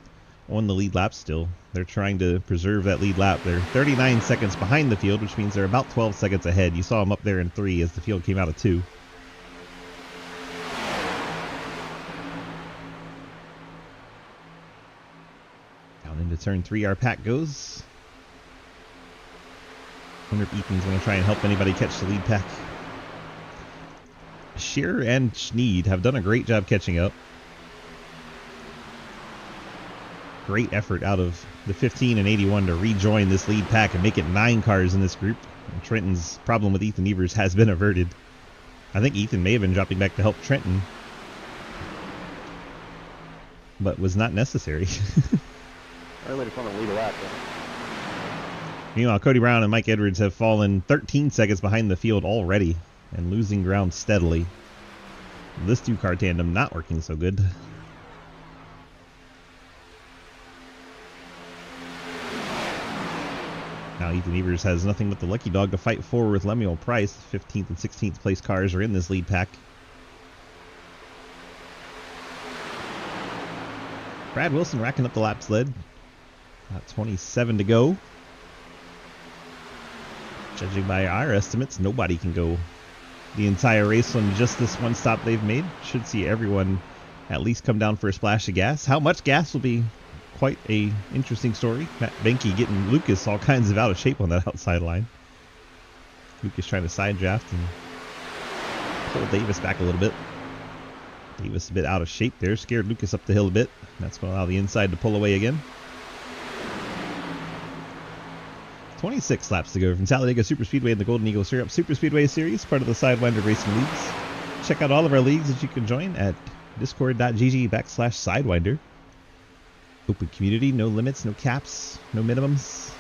on the lead lap still. They're trying to preserve that lead lap. They're 39 seconds behind the field, which means they're about 12 seconds ahead. You saw them up there in 3 as the field came out of 2. Into turn 3, our pack goes. Wonder if Ethan's going to try and help anybody catch the lead pack. Scherer and Sneed have done a great job catching up. Great effort out of the 15 and 81 to rejoin this lead pack and make it 9 cars in this group. And Trenton's problem with Ethan Evers has been averted. I think Ethan may have been dropping back to help Trenton, but was not necessary.
Everybody's on the lead a lap.
Meanwhile, Cody Brown and Mike Edwards have fallen 13 seconds behind the field already and losing ground steadily. This 2-car tandem not working so good. Now Ethan Evers has nothing but the lucky dog to fight for with Lemuel Price. 15th and 16th place cars are in this lead pack. Brad Wilson racking up the lap sled. About 27 to go. Judging by our estimates, nobody can go the entire race on just this one stop they've made. Should see everyone at least come down for a splash of gas. How much gas will be quite a interesting story. Matt Behnke getting Lucas all kinds of out of shape on that outside line. Lucas trying to side draft and pull Davis back a little bit. Davis a bit out of shape there. Scared Lucas up the hill a bit. That's going to allow the inside to pull away again. 26 laps to go from Talladega Superspeedway and the Golden Eagle Syrup Superspeedway Series, part of the Sidewinder Racing Leagues. Check out all of our leagues that you can join at discord.gg/Sidewinder. Open community, no limits, no caps, no minimums.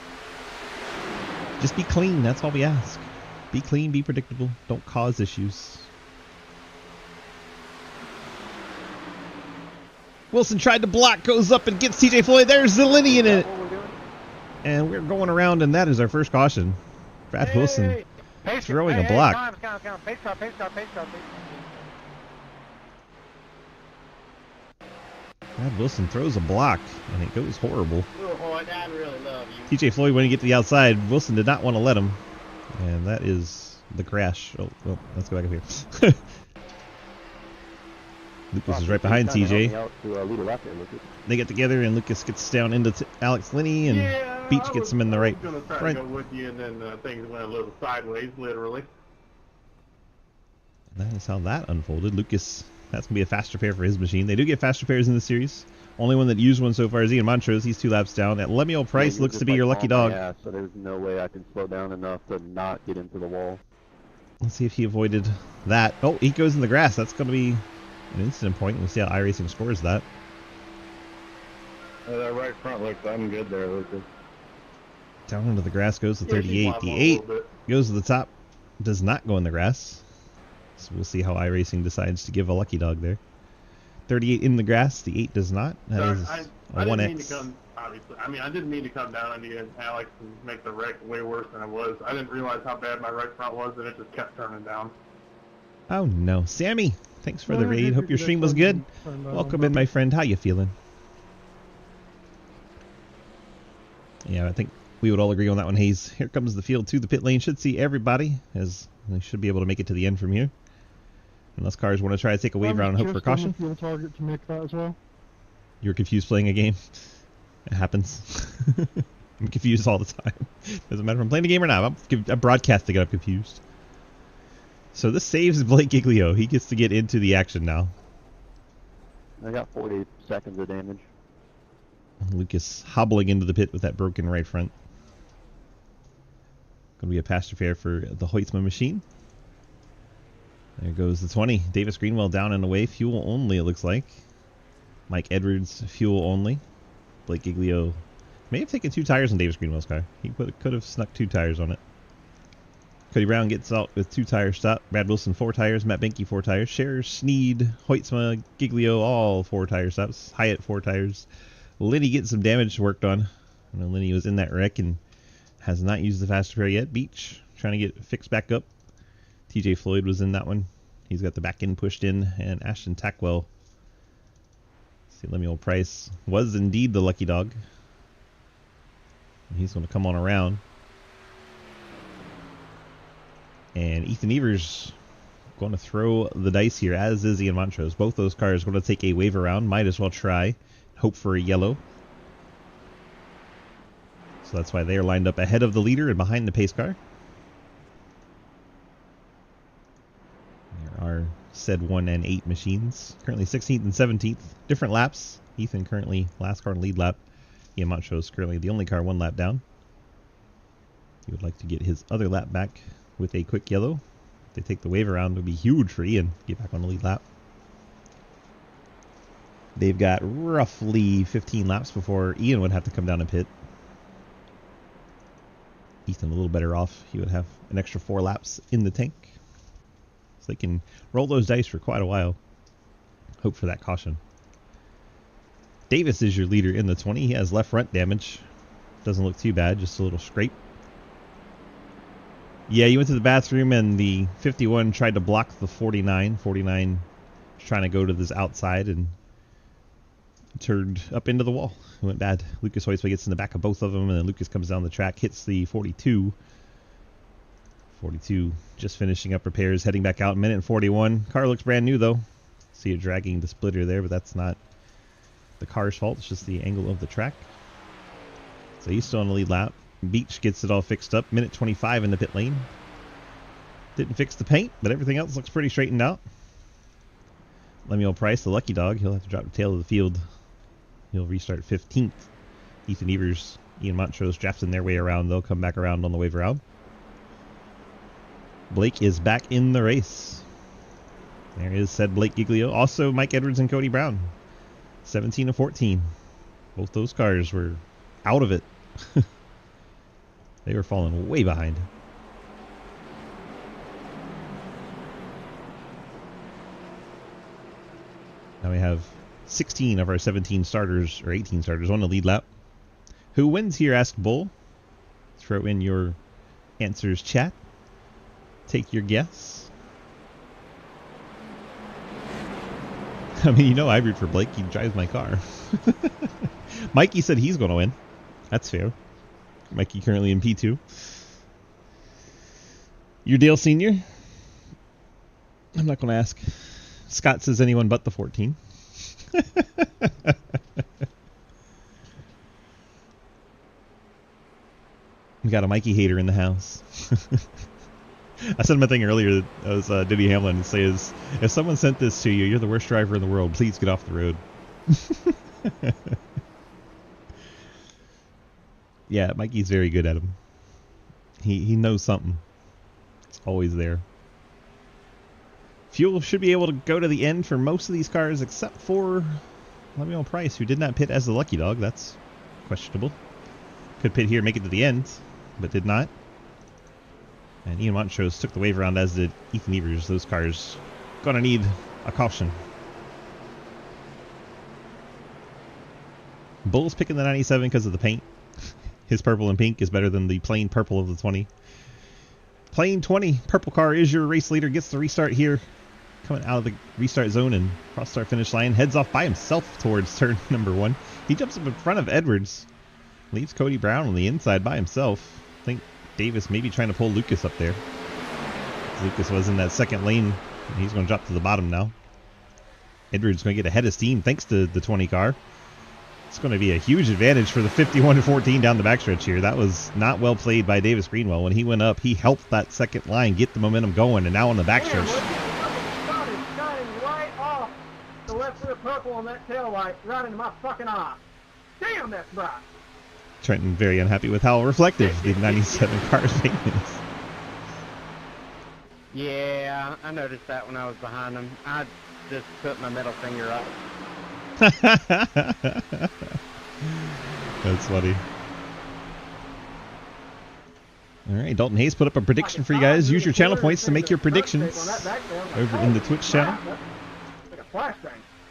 Just be clean, that's all we ask. Be clean, be predictable, don't cause issues. Wilson tried to block, goes up and gets TJ Floyd. There's the Linney in it. And we're going around, and that is our first caution. Brad Wilson throwing a block.
Pace car.
Brad Wilson throws a block, and it goes horrible.
Oh, I really love you.
TJ Floyd, when he get to the outside, Wilson did not want to let him. And that is the crash. Oh, well, let's go back up here. Lucas is right behind TJ. They get together, and Lucas gets down into Alex Linney, and Beach gets him in the right
front. I was going to try to go with you, and then things went a little sideways, literally.
That is how that unfolded. Lucas That's going to be a faster pair for his machine. They do get faster pairs in the series. Only one that used one so far is Ian Montrose. He's 2 laps down. That Lemuel Price
Yeah,
looks
just
to be
like
your lucky
on
dog.
my ass, so there's no way I can slow down enough to not get into the wall.
Let's see if he avoided that. Oh, he goes in the grass. That's going to be an incident point. We'll see how iRacing scores that.
That right front looks good there, Lucas.
Down into the grass goes the
Yeah, she's
38.
wobbling
The
a
8
little bit.
goes to the top. Does not go in the grass. So we'll see how iRacing decides to give a lucky dog there. 38 in the grass. The 8 does not. That
Sorry,
is
I
a
didn't
1X.
mean to come, obviously. I mean, I didn't mean to come down on you and Alex and make the wreck way worse than it was. I didn't realize how bad my right front was, and it just kept turning down.
Oh no, Sammy! Thanks for
No,
the
no,
raid.
you're
Hope your
good.
stream
That's
was good.
fine.
Welcome in, my friend. How you feeling? Yeah, I think we would all agree on that one, Hayes. Here comes the field to the pit lane. Should see everybody, as they should be able to make it to the end from here. Unless cars want to try to take a wave round and hope for caution.
Fuel target to make that as well.
You're confused playing a game. It happens. I'm confused all the time. Doesn't matter if I'm playing a game or not. I'm broadcasting it. I'm confused. So this saves Blake Giglio. He gets to get into the action now.
I got 40 seconds of damage.
Lucas hobbling into the pit with that broken right front. Going to be a pasture fair for the Hoytsma machine. There goes the 20. Davis Greenwell down and away. Fuel only, it looks like. Mike Edwards, fuel only. Blake Giglio may have taken 2 tires on Davis Greenwell's car. He could have snuck 2 tires on it. Cody Brown gets out with 2 tires stop. Brad Wilson 4 tires. Matt Benke 4 tires. Scherer, Sneed, Hoytsma, Giglio all 4 tire stops. Hyatt 4 tires. Lenny getting some damage worked on. I know Lenny was in that wreck and has not used the faster pair yet. Beach trying to get fixed back up. TJ Floyd was in that one. He's got the back end pushed in. And Ashton Tackwell. See, Lemuel Price was indeed the lucky dog. And he's going to come on around. And Ethan Evers going to throw the dice here, as is Ian Montrose. Both those cars going to take a wave around. Might as well try. Hope for a yellow. So that's why they are lined up ahead of the leader and behind the pace car. There are said 1 and 8 machines. Currently 16th and 17th. Different laps. Ethan currently last car in lead lap. Ian Montrose currently the only car 1 lap down. He would like to get his other lap back with a quick yellow. If they take the wave around, it would be huge for Ian to get back on the lead lap. They've got roughly 15 laps before Ian would have to come down and pit. Ethan a little better off. He would have an extra 4 laps in the tank. So they can roll those dice for quite a while. Hope for that caution. Davis is your leader in the 20. He has left front damage. Doesn't look too bad, just a little scrape. Yeah, you went to the bathroom and the 51 tried to block the 49. 49 was trying to go to this outside and turned up into the wall. It went bad. Lucas Hoytsma gets in the back of both of them, and then Lucas comes down the track, hits the 42. 42 just finishing up repairs, heading back out. Minute and 41. Car looks brand new, though. See it dragging the splitter there, but that's not the car's fault. It's just the angle of the track. So he's still on the lead lap. Beach gets it all fixed up. Minute 25 in the pit lane. Didn't fix the paint, but everything else looks pretty straightened out. Lemuel Price, the lucky dog, he'll have to drop the tail of the field. He'll restart 15th. Ethan Evers, Ian Montrose drafting their way around. They'll come back around on the wave around. Blake is back in the race. There is said Blake Giglio. Also Mike Edwards and Cody Brown. 17 and 14. Both those cars were out of it. They were falling way behind. Now we have 16 of our 17 starters, or 18 starters, on the lead lap. Who wins here, asked Bull. Throw in your answers, chat. Take your guess. I mean, you know I root for Blake. He drives my car. Mikey said he's going to win. That's fair. Mikey currently in P2. Your Dale Senior? I'm not going to ask. Scott says anyone but the 14. We got a Mikey hater in the house. I sent him a thing earlier that was Diddy Hamlin and says, if someone sent this to you, you're the worst driver in the world. Please get off the road. Yeah, Mikey's very good at him. He knows something. It's always there. Fuel should be able to go to the end for most of these cars except for Lemuel Price, who did not pit as the lucky dog. That's questionable. Could pit here, make it to the end, but did not. And Ian Montrose took the wave around, as did Ethan Evers. Those cars gonna need a caution. Bull's picking the 97 because of the paint. His purple and pink is better than the plain purple of the 20. Plain 20 purple car is your race leader. Gets the restart here. Coming out of the restart zone and cross start finish line. Heads off by himself towards turn number 1. He jumps up in front of Edwards. Leaves Cody Brown on the inside by himself. I think Davis maybe trying to pull Lucas up there. Lucas was in that second lane. And he's going to drop to the bottom now. Edwards going to get ahead of steam thanks to the 20 car. It's going to be a huge advantage for the 51-14 down the backstretch here. That was not well played by Davis Greenwell. When he went up, he helped that second line get the momentum going, and now on the backstretch.
Sun is shining right off the left rear purple on that tail light, right into my fucking eye. Damn, that's bright.
Trenton very unhappy with how reflective the 97 car is making this.
Yeah, I noticed that when I was behind him. I just put my middle finger up.
That's funny. Alright, Dalton Hayes put up a prediction for you guys. Use your channel points to make your predictions over in the Twitch channel.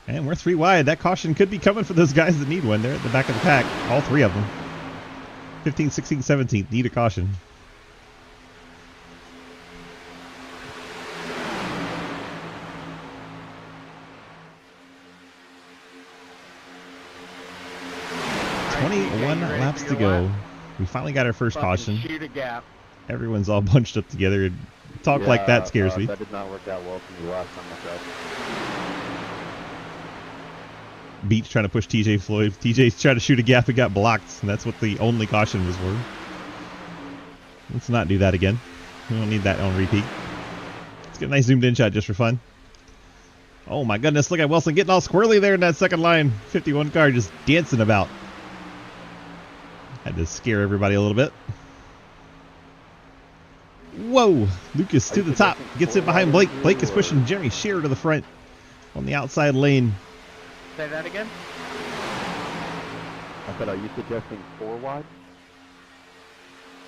And we're 3 wide. That caution could be coming for those guys that need one. They're at the back of the pack. All 3 of them. 15, 16, 17. Need a caution. Laps to go. We finally got our first caution.
Shoot a gap.
Everyone's all bunched up together. And talk like that scares me.
That did not work out well for me last time I tried.
Beach trying to push TJ Floyd. TJ's trying to shoot a gap and got blocked. And that's what the only caution was for. Let's not do that again. We don't need that on repeat. Let's get a nice zoomed in shot just for fun. Oh my goodness, look at Wilson getting all squirrely there in that second line. 51 car just dancing about. Had to scare everybody a little bit. Whoa! Lucas to the top. Gets it behind Blake. Blake is pushing Jeremy Shearer to the front on the outside lane.
Say that again?
I said, are you suggesting 4 wide?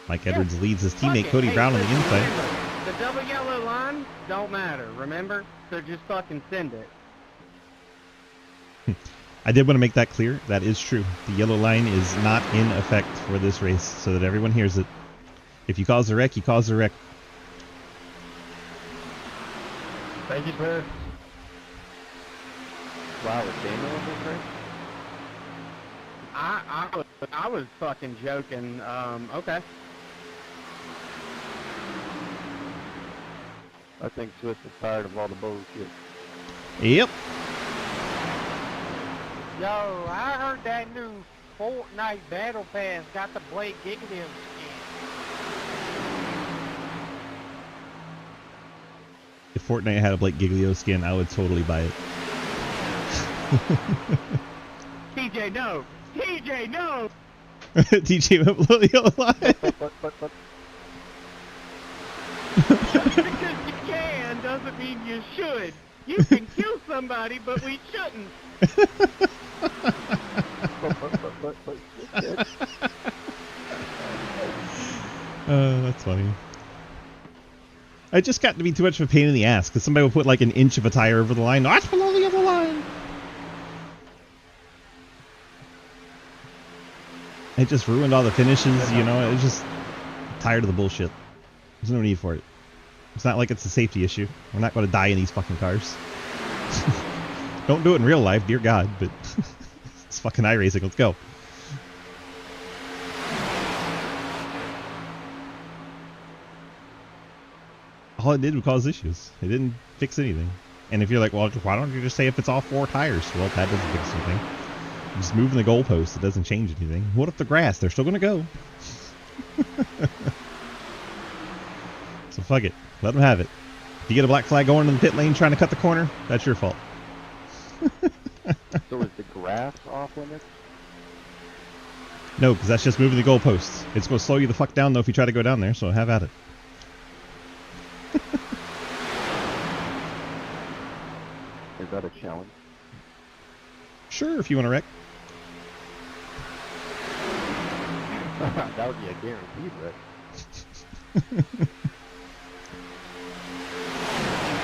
Mike Edwards leads his teammate Cody Brown on the inside.
Remember, the double yellow line don't matter, remember? So just fucking send it.
I did want to make that clear. That is true. The yellow line is not in effect for this race, so that everyone hears it. If you cause a wreck, you cause a wreck.
Thank you, sir.
Wow, is Daniel in this race?
I was fucking joking. Okay.
I think Swift is tired of all the bullshit.
Yep.
Yo, I heard that new Fortnite Battle Pass got the Blake Giggity skin.
If Fortnite had a Blake Giglio skin, I would totally buy it.
TJ, no! TJ, no!
TJ went below the yellow line.
But.
Just because you can doesn't mean you should. You can kill somebody, but we shouldn't.
That's funny. It just got to be too much of a pain in the ass because somebody would put like an inch of a tire over the line. No, that's below the other line. It just ruined all the finishes, you know. It was just tired of the bullshit. There's no need for it. It's not like it's a safety issue. We're not going to die in these fucking cars. Don't do it in real life, dear God, but it's fucking iRacing. Let's go. All it did was cause issues. It didn't fix anything. And if you're like, well, why don't you just say if it's all 4 tires? Well, that doesn't fix anything. Just moving the goalpost, it doesn't change anything. What if the grass? They're still going to go. So fuck it. Let them have it. If you get a black flag going in the pit lane trying to cut the corner, that's your fault.
So is the grass off limits?
No, because that's just moving the goalposts. It's going to slow you the fuck down, though, if you try to go down there, so have at it.
Is that a challenge?
Sure, if you want to wreck.
That would be a guaranteed wreck.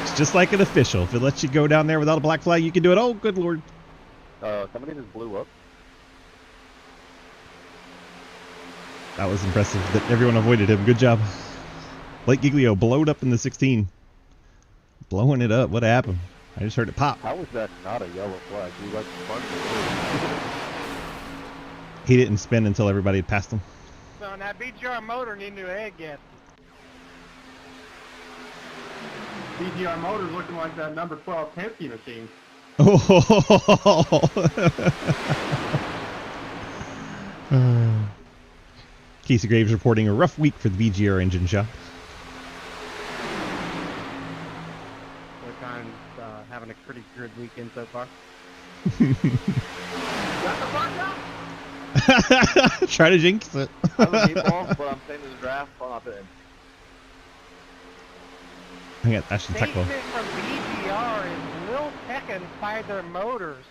It's just like an official. If it lets you go down there without a black flag, you can do it. Oh, good lord.
Somebody just blew up.
That was impressive that everyone avoided him. Good job. Blake Giglio blowed up in the 16. Blowing it up. What happened? I just heard it pop.
How is that not a yellow flag? He like spun
He didn't spin until everybody had passed him.
Son, that BGR motor need new head gasket.
BGR Motors looking like that number 12 Penske machine.
Casey Graves reporting a rough week for the BGR engine shop.
What kind? Having a pretty good weekend so far.
Got the fuck up?
Try to jinx it.
I have a meatball, but I'm saying this draft pop in.
I got Ashton Techwell.
Statement from BGR is Lil Tecca inspired their motors.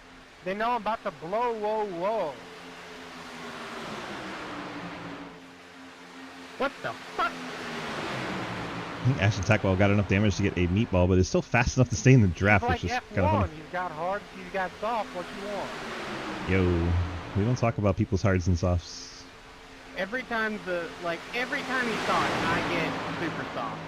They know about the blow, whoa, whoa. What the fuck?
I think Ashton Techwell got enough damage to get a meatball, but it's still fast enough to stay in the draft,
It's like
which is
F1.
kind of funny.
You've got hard, you've got soft, what you want.
Yo, we don't talk about people's hards and softs.
Every time he starts, I get super soft.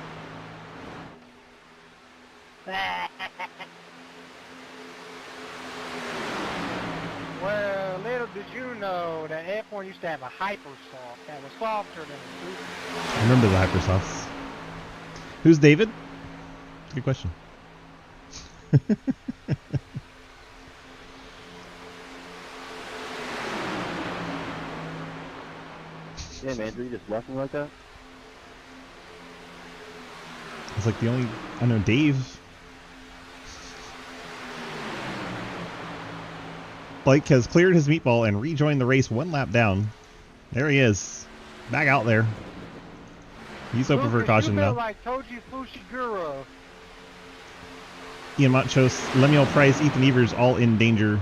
Well, little did you know that F1 used to have a hyper soft that was softer than a super.
I remember the hyper softs. Who's David? Good question.
Damn, Andrew, you just left me like that?
It's like the only... I know, Dave... Blake has cleared his meatball and rejoined the race one lap down. There he is. Back out there. He's open for caution now.
Like Toji Fushiguro.
Ian Machos, Lemuel Price, Ethan Evers all in danger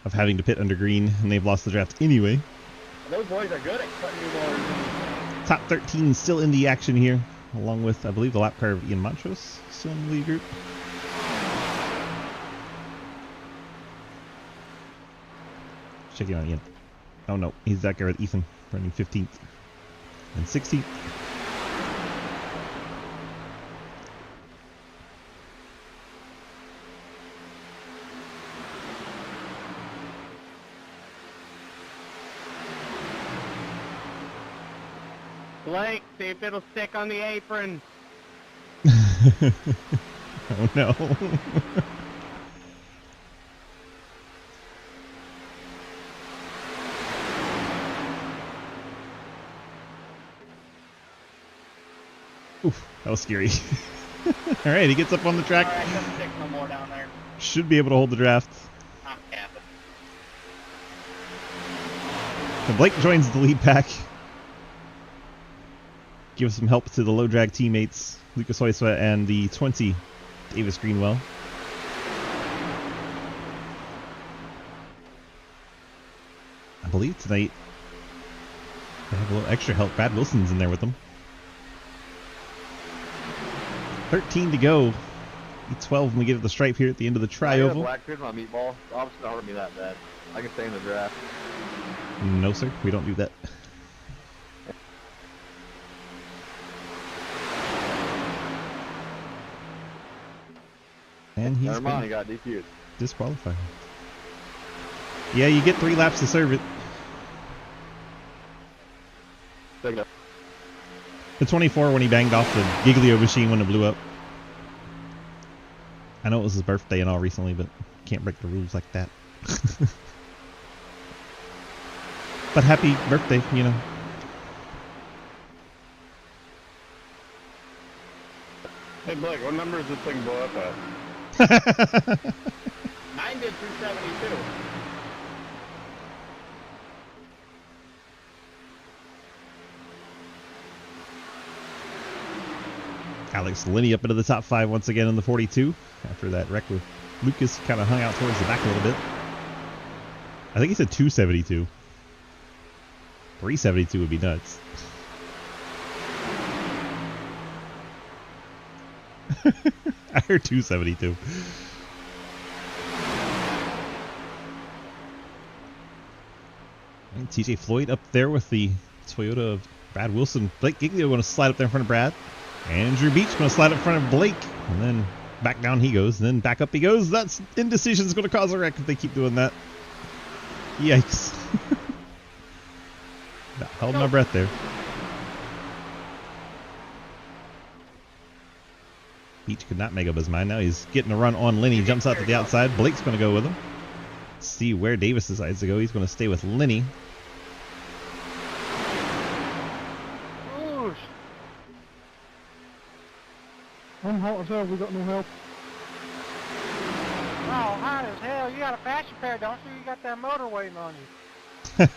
of having to pit under green, and they've lost the draft anyway.
Those boys are good at cutting new bars.
Top 13 still in the action here, along with, I believe, the lap car of Ian Machos still in the lead group. Checking on Ian. Oh no, he's that guy with Ethan, running 15th and 16th.
Blake, see if it'll stick on the apron.
Oh no. Oof, that was scary. Alright, he gets up on the track.
Alright, doesn't stick no more down there.
Should be able to hold the draft.
I'm capping.
So Blake joins the lead pack. Gives some help to the low drag teammates, Lucas Hoyswa and the 20, Davis Greenwell. I believe tonight they have a little extra help. Brad Wilson's in there with them. 13 to go. 12 when we get to the stripe here at the end of the
I got a
tri-oval.
black fish on my meatball. The office not hurt me that bad. I can stay in the draft.
No, sir, we don't do that. And he's
Never mind, he
been
got DQ'd.
disqualified. Yeah, you get 3 laps to serve it.
Take it up.
The 24 when he banged off the Giglio machine when it blew up. I know it was his birthday and all recently, but can't break the rules like that. But happy birthday, you know.
Hey, Blake, what number does this thing blow up at?
Mine did 272.
Alex Linney up into the top 5 once again in the 42. After that wreck with Lucas, kind of hung out towards the back a little bit. I think he said 272. 372 would be nuts. I heard 272. And TJ Floyd up there with the Toyota of Brad Wilson. Blake Giglio going to slide up there in front of Brad. Andrew Beach going to slide up in front of Blake. And then back down he goes. And then back up he goes. That's indecision is going to cause a wreck if they keep doing that. Yikes. Held my breath there. Beach could not make up his mind. Now he's getting a run on Linney. Jumps out to the outside. Blake's going to go with him. See where Davis decides to go. He's going to stay with Linney.
I'm hot as hell, we got no help.
Oh, hot as hell. You got a fashion pair, don't you? You got that motor waiting on you.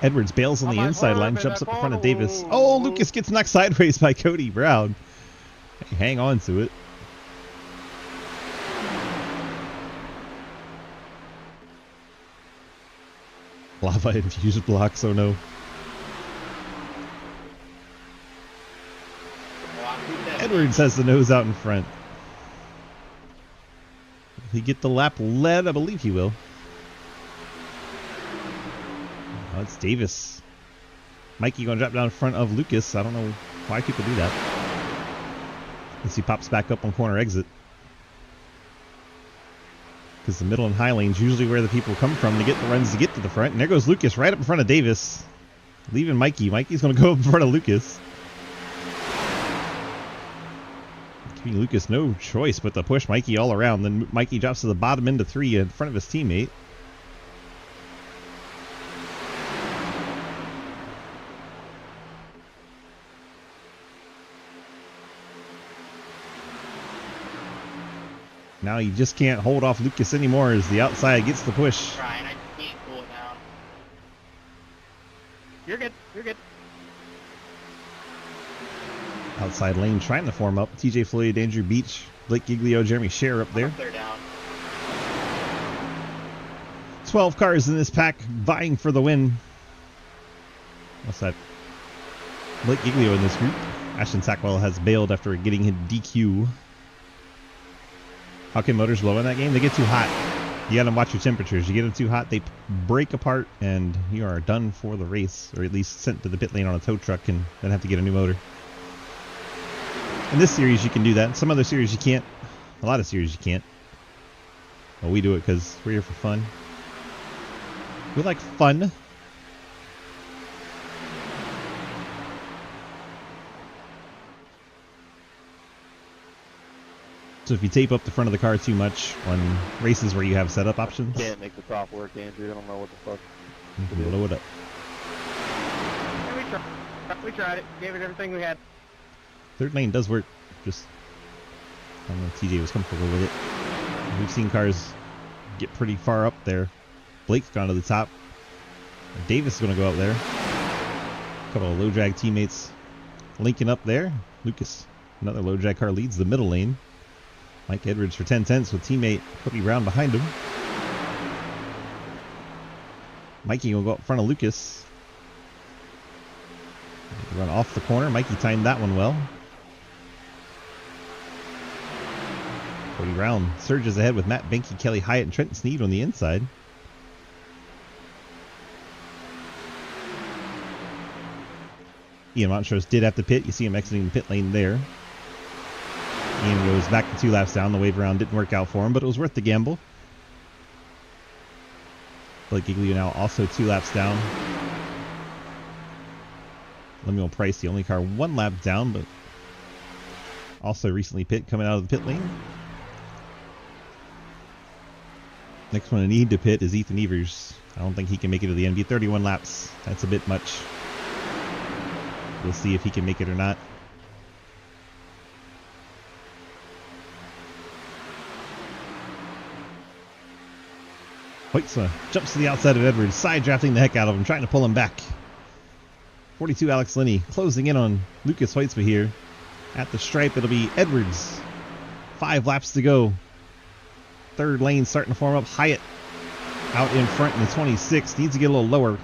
Edwards bails on the inside line, jumps up in front of Davis. Oh, Lucas gets knocked sideways by Cody Brown. Hey, hang on to it. Lava infused blocks, oh no. Edwards has the nose out in front. Will he get the lap led? I believe he will. Oh, it's Davis. Mikey going to drop down in front of Lucas. I don't know why people do that. As he pops back up on corner exit. Because the middle and high lane's usually where the people come from to get the runs to get to the front. And there goes Lucas right up in front of Davis. Leaving Mikey. Mikey's going to go up in front of Lucas. Giving Lucas no choice but to push Mikey all around. Then Mikey drops to the bottom into 3 in front of his teammate. Now you just can't hold off Lucas anymore as the outside gets the push.
Trying, I can't pull it down. You're good. You're good.
Outside lane trying to form up. TJ Floyd, Andrew Beach, Blake Giglio, Jeremy Scher up there.
They're down.
12 cars in this pack vying for the win. What's that? Blake Giglio in this group. Ashton Sackwell has bailed after getting hit DQ. How can motors blow in that game? They get too hot. You gotta watch your temperatures. You get them too hot, they break apart, and you are done for the race, or at least sent to the pit lane on a tow truck and then have to get a new motor. In this series, you can do that. Some other series, you can't. A lot of series, you can't. Well, we do it because we're here for fun. We like fun. So if you tape up the front of the car too much on races where you have setup options,
Can't make the top work, Andrew. I don't know what the fuck.
you can blow it up.
Yeah, we tried it. Gave it everything we had.
Third lane does work. Just, I don't know if TJ was comfortable with it. We've seen cars get pretty far up there. Blake's gone to the top. Davis is going to go up there. A couple of low drag teammates linking up there. Lucas, another low drag car, leads the middle lane. Mike Edwards for 10/10 with teammate Cody Brown behind him. Mikey will go up front of Lucas. Run off the corner. Mikey timed that one well. Cody Brown surges ahead with Matt Benke, Kelly Hyatt, and Trenton Sneed on the inside. Ian Montrose did have to pit. You see him exiting the pit lane there. Ian goes back to 2 laps down. The wave around didn't work out for him, but it was worth the gamble. Blake Giglio now also 2 laps down. Lemuel Price, the only car 1 lap down, but also recently pit coming out of the pit lane. Next one to need to pit is Ethan Evers. I don't think he can make it to the end. 31 laps. That's a bit much. We'll see if he can make it or not. Hoytsma jumps to the outside of Edwards, side drafting the heck out of him, trying to pull him back. 42 Alex Linney closing in on Lucas Hoytsma here. At the stripe, it'll be Edwards. 5 laps to go. Third lane starting to form up. Hyatt out in front in the 26. Needs to get a little lower.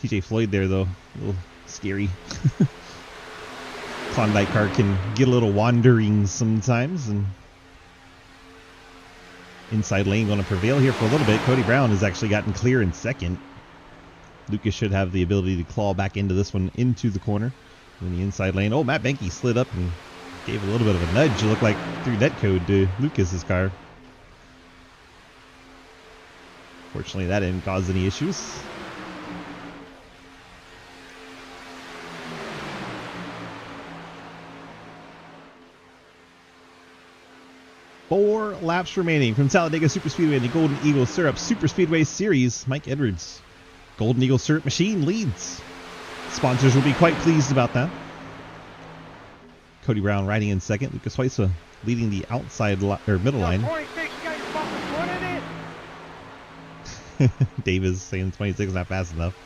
TJ Floyd there, though. A little scary. Klondike car can get a little wandering sometimes, and inside lane going to prevail here for a little bit. Cody Brown has actually gotten clear in second. Lucas should have the ability to claw back into this one, into the corner in the inside lane. Oh, Matt Benke slid up and gave a little bit of a nudge. It looked like through netcode to Lucas's car. Fortunately, that didn't cause any issues. Four laps remaining from Talladega Superspeedway in the Golden Eagle Syrup Superspeedway Series. Mike Edwards, Golden Eagle Syrup machine, leads. Sponsors will be quite pleased about that. Cody Brown riding in second. Lucas Hoytsma leading the outside middle line.
26, you got your fucking foot in it.
Davis saying 26 is not fast enough.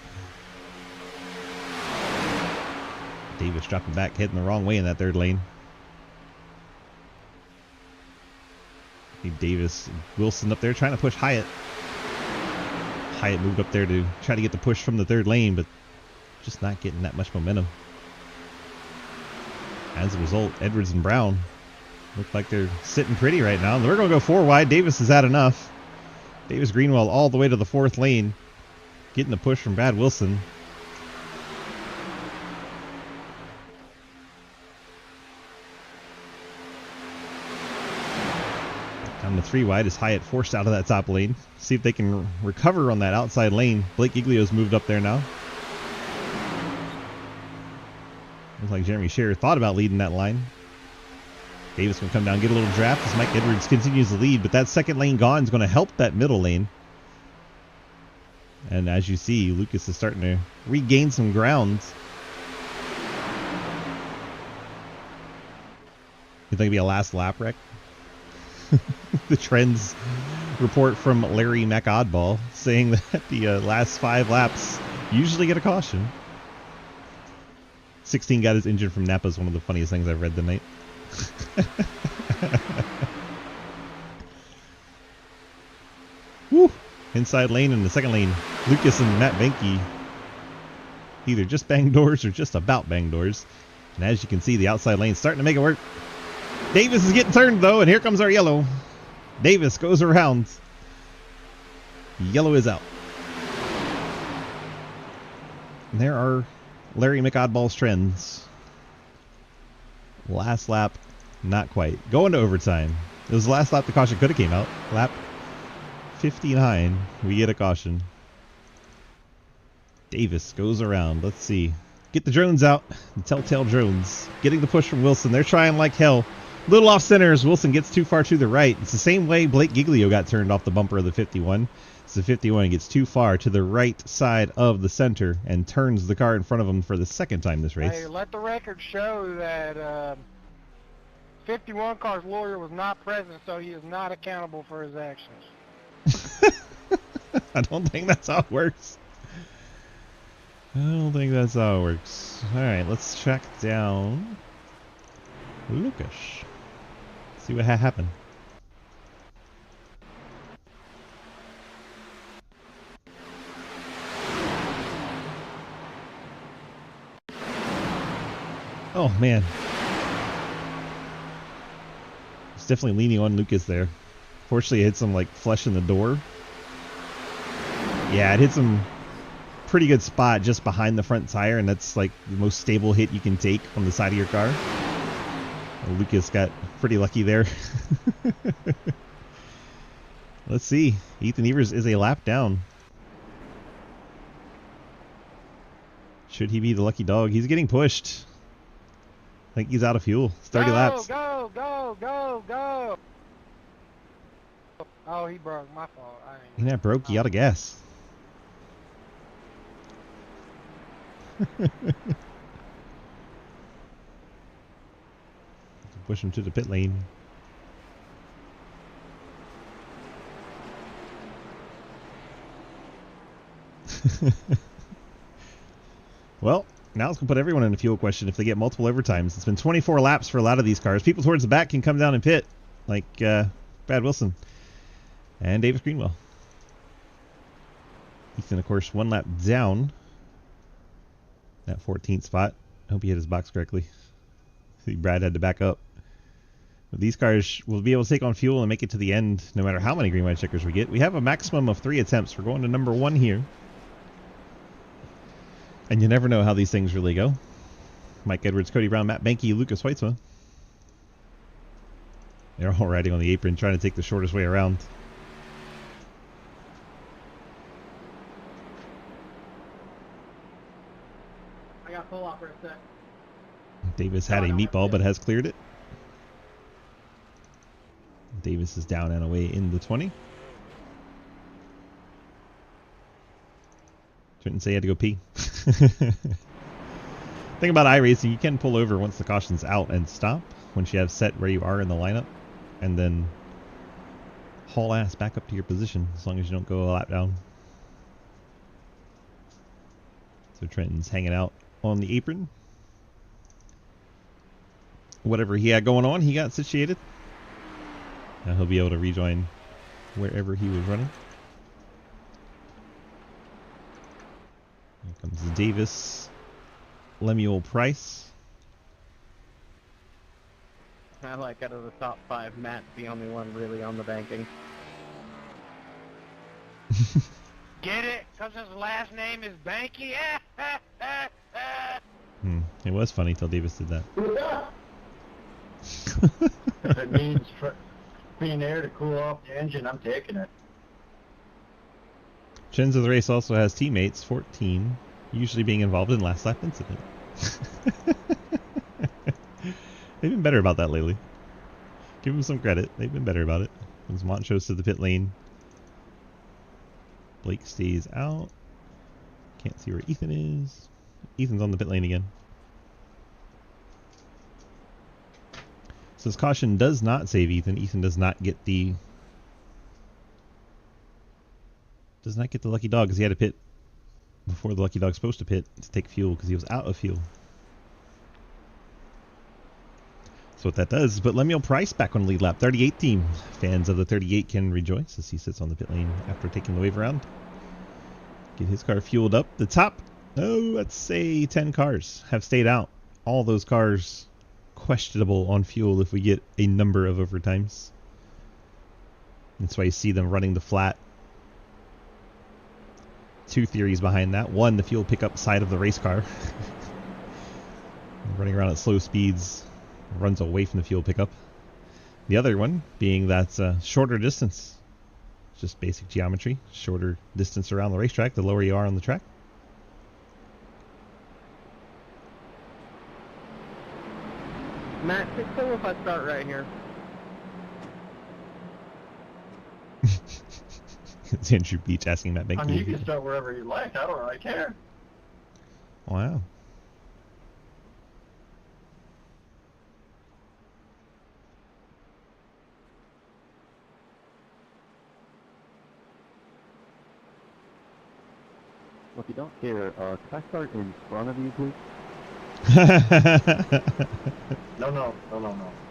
Davis dropping back, heading the wrong way in that third lane. Davis, Wilson up there trying to push Hyatt. Hyatt moved up there to try to get the push from the third lane, but just not getting that much momentum. As a result, Edwards and Brown look like they're sitting pretty right now. They're going to go 4 wide. Davis has had enough. Davis Greenwell all the way to the 4th lane, getting the push from Brad Wilson. Down to 3 wide as Hyatt forced out of that top lane. See if they can recover on that outside lane. Blake Giglio's moved up there now. Looks like Jeremy Scherer thought about leading that line. Davis will come down, get a little draft as Mike Edwards continues to lead, but that second lane gone is going to help that middle lane. And as you see, Lucas is starting to regain some ground. You think it'll be a last lap wreck? The trends report from Larry McOddball saying that the last 5 laps usually get a caution. 16 got his engine from Napa is one of the funniest things I've read tonight. Woo! Inside lane and the second lane, Lucas and Matt Benke either just bang doors or just about bang doors. And as you can see, the outside lane starting to make it work. Davis is getting turned though, and here comes our yellow. Davis goes around. Yellow is out. And there are Larry McOddball's trends. Last lap, not quite. Going to overtime. It was the last lap the caution could have came out. Lap 59, we get a caution. Davis goes around. Let's see. Get the drones out. The telltale drones. Getting the push from Wilson. They're trying like hell. Little off center as Wilson gets too far to the right. It's the same way Blake Giglio got turned off the bumper of the 51. It's the 51 gets too far to the right side of the center and turns the car in front of him for the second time this race.
Hey, let the record show that 51 car's lawyer was not present, so he is not accountable for his actions.
I don't think that's how it works. I don't think that's how it works. Alright, let's track down Lucas. See what happened. Oh man. It's definitely leaning on Lucas there. Fortunately, it hits him like flush in the door. Yeah, it hits him pretty good spot just behind the front tire, and that's like the most stable hit you can take on the side of your car. Well, Lucas got pretty lucky there. Let's see. Ethan Evers is a lap down. Should he be the lucky dog? He's getting pushed. I think he's out of fuel. It's 30 laps.
Go, go, go, go. Oh, he broke. My fault.
He's not broke. He out of gas. Push him to the pit lane. Well, now it's going to put everyone in a fuel question if they get multiple overtimes. It's been 24 laps for a lot of these cars. People towards the back can come down and pit, like Brad Wilson and Davis Greenwell. Ethan, of course, 1 lap down. That 14th spot. I hope he hit his box correctly. See, Brad had to back up. But these cars will be able to take on fuel and make it to the end no matter how many green white checkers we get. We have a maximum of 3 attempts. We're going to number 1 here. And you never know how these things really go. Mike Edwards, Cody Brown, Matt Banky, Lucas Weitzma. They're all riding on the apron trying to take the shortest way around.
I got pull off for a sec.
Davis had a meatball but has cleared it. Davis is down and away in the 20. Trenton say he had to go pee. Thing about iRacing, you can pull over once the caution's out and stop once you have set where you are in the lineup, and then haul ass back up to your position as long as you don't go a lap down. So Trenton's hanging out on the apron. Whatever he had going on, he got situated. Now he'll be able to rejoin wherever he was running. Here comes Davis, Lemuel Price.
I like out of the top 5, Matt's the only one really on the banking.
Get it? Because his last name is Banky?
It was funny till Davis did that.
If it means clean air to cool off the engine, I'm taking it.
Chins of the race also has teammates, 14, usually being involved in last lap incident. They've been better about that lately. Give them some credit. They've been better about it. Comes Montrose to the pit lane. Blake stays out. Can't see where Ethan is. Ethan's on the pit lane again. Since caution does not save Ethan, Ethan does not get the lucky dog because he had to pit before the lucky dog's supposed to pit to take fuel because he was out of fuel. So what that does is put Lemuel Price back on lead lap. 38 team. Fans of the 38 can rejoice as he sits on the pit lane after taking the wave around. Get his car fueled up. The top, let's say 10 cars have stayed out. All those cars questionable on fuel if we get a number of overtimes. That's why you see them running the flat. 2 theories behind that. 1, the fuel pickup side of the race car. Running around at slow speeds runs away from the fuel pickup. The other one being that shorter distance. Just basic geometry. Shorter distance around the racetrack, the lower you are on the track.
Matt, it's cool if I start right here.
It's Andrew Beach asking Matt Banky.
I mean, you can start wherever you like. I don't really care.
Wow.
Well, if you don't care, can I start in front of you, please?
No.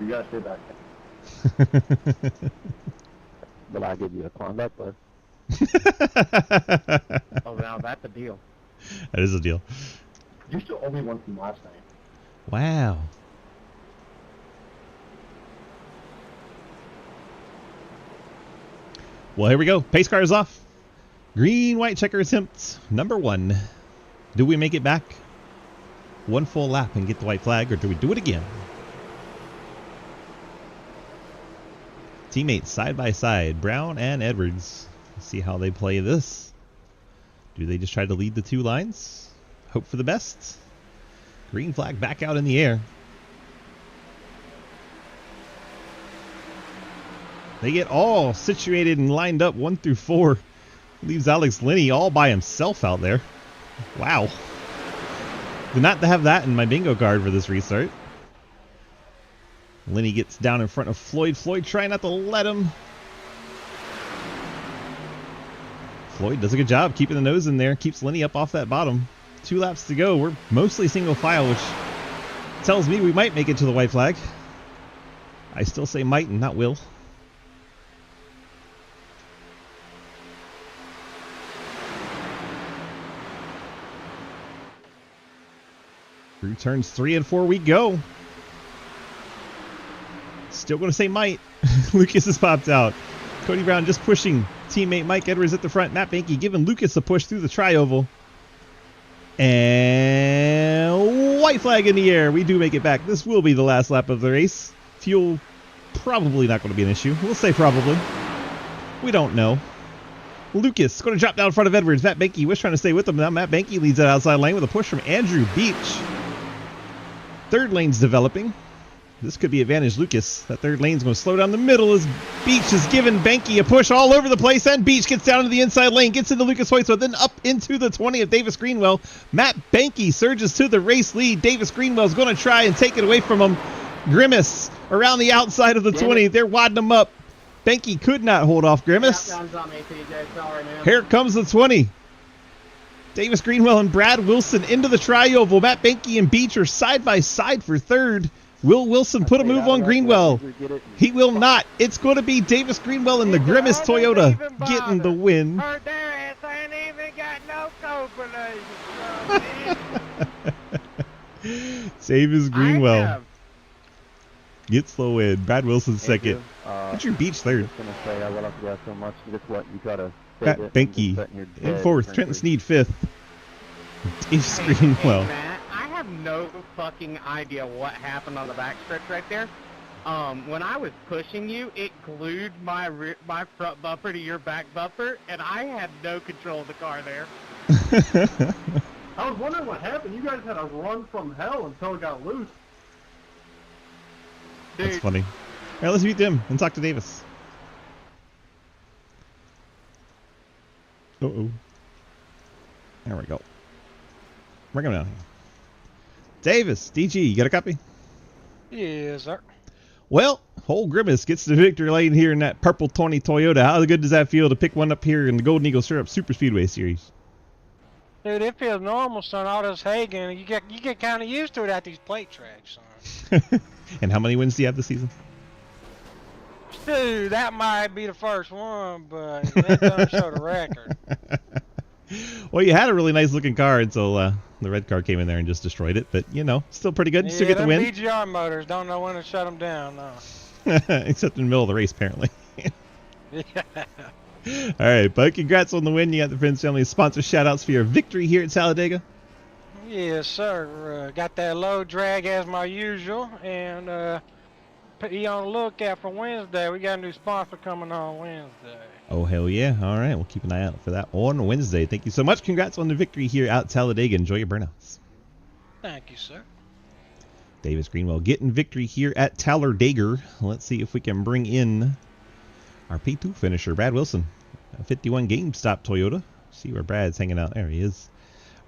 You gotta stay back there.
But I give you a conduct, but
Oh, now that's a deal.
That is a deal.
You still owe me one from last night.
Wow. Well, here we go. Pace car is off. Green white checker attempt number 1. Do we make it back 1 full lap and get the white flag, or do we do it again? Teammates side by side, Brown and Edwards. Let's see how they play this. Do they just try to lead the 2 lines? Hope for the best. Green flag back out in the air. They get all situated and lined up 1 through 4. Leaves Alex Linney all by himself out there. Wow. Did not have that in my bingo card for this restart. Linney gets down in front of Floyd. Floyd trying not to let him. Floyd does a good job keeping the nose in there, keeps Lenny up off that bottom. 2 laps to go. We're mostly single file, which tells me we might make it to the white flag. I still say might and not will. Through turns 3 and 4 we go. Still going to say might. Lucas has popped out. Cody Brown just pushing teammate Mike Edwards at the front. Matt Banky giving Lucas a push through the tri-oval. And white flag in the air. We do make it back. This will be the last lap of the race. Fuel probably not going to be an issue. We'll say probably. We don't know. Lucas going to drop down in front of Edwards. Matt Banky was trying to stay with him. Now Matt Banky leads that outside lane with a push from Andrew Beach. Third lane's developing. This could be advantage Lucas. That third lane's going to slow down the middle as Beach is giving Banky a push all over the place. And Beach gets down to the inside lane, gets into Lucas Hoytsworth, then up into the 20 of Davis Greenwell. Matt Banky surges to the race lead. Davis Greenwell's going to try and take it away from him. Grimace around the outside of the 20. They're wadding him up. Banky could not hold off Grimace. Here comes the 20. Davis Greenwell and Brad Wilson into the tri-oval. Matt Banky and Beach are side by side for third. Will Wilson put a move on Greenwell? He will not. It's going to be Davis Greenwell and the Grimace Toyota getting the win.
Her their ass ain't even got no combination.
Davis Greenwell gets the win. Brad Wilson second. Andrew Beach third.
I love you guys so much. Guess what? You gotta
Matt Banky in fourth. Trenton Sneed fifth. Davis Greenwell.
Hey, Matt, I have no fucking idea what happened on the backstretch right there. When I was pushing you, it glued my front bumper to your back bumper, and I had no control of the car there.
I was wondering what happened. You guys had a run from hell until it got loose.
Dude.
That's funny. All right, let's meet them and talk to Davis. Uh-oh. There we go. Bring him down here. Davis, DG, you got a copy?
Yes, sir.
Well, whole Grimace gets the victory lane here in that purple 20 Toyota. How good does that feel to pick one up here in the Golden Eagle Syrup Superspeedway series?
Dude, it feels normal, son. All this Hagen, you get kind of used to it at these plate tracks, son.
And how many wins do you have this season?
Dude, that might be the first one, but that doesn't show the record.
Well, you had a really nice looking car until the red car came in there and just destroyed it. But, you know, still pretty good. You still get the win.
BGR motors don't know when to shut them down, no.
Except in the middle of the race, apparently.
Yeah.
All right, bud. Congrats on the win. You got the Friends Family sponsor shout-outs for your victory here at Talladega.
Yes, sir. Got that low drag as my usual. And be on the lookout for Wednesday. We got a new sponsor coming on Wednesday.
Oh, hell yeah. All right. We'll keep an eye out for that on Wednesday. Thank you so much. Congrats on the victory here at Talladega. Enjoy your burnouts.
Thank you, sir.
Davis Greenwell getting victory here at Talladega. Let's see if we can bring in our P2 finisher, Brad Wilson. A 51 GameStop Toyota. See where Brad's hanging out. There he is.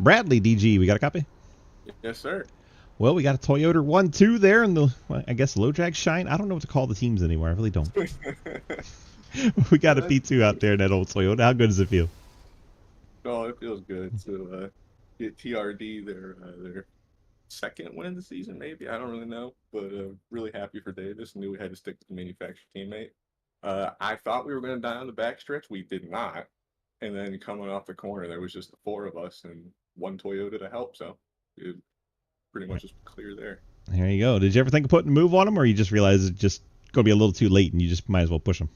Bradley DG, we got a copy?
Yes, sir.
Well, we got a Toyota 1-2 there in the, I guess, low drag shine. I don't know what to call the teams anymore. I really don't. We got a P2 out there in that old Toyota. How good does it feel?
Oh, it feels good to get TRD their second win of the season, maybe. I don't really know, but really happy for Davis. Knew we had to stick with the manufacturer teammate. I thought we were going to die on the backstretch. We did not. And then coming off the corner, there was just the four of us and one Toyota to help. So it pretty much was clear there.
There you go. Did you ever think of putting a move on them, or you just realize it's just going to be a little too late and you just might as well push them?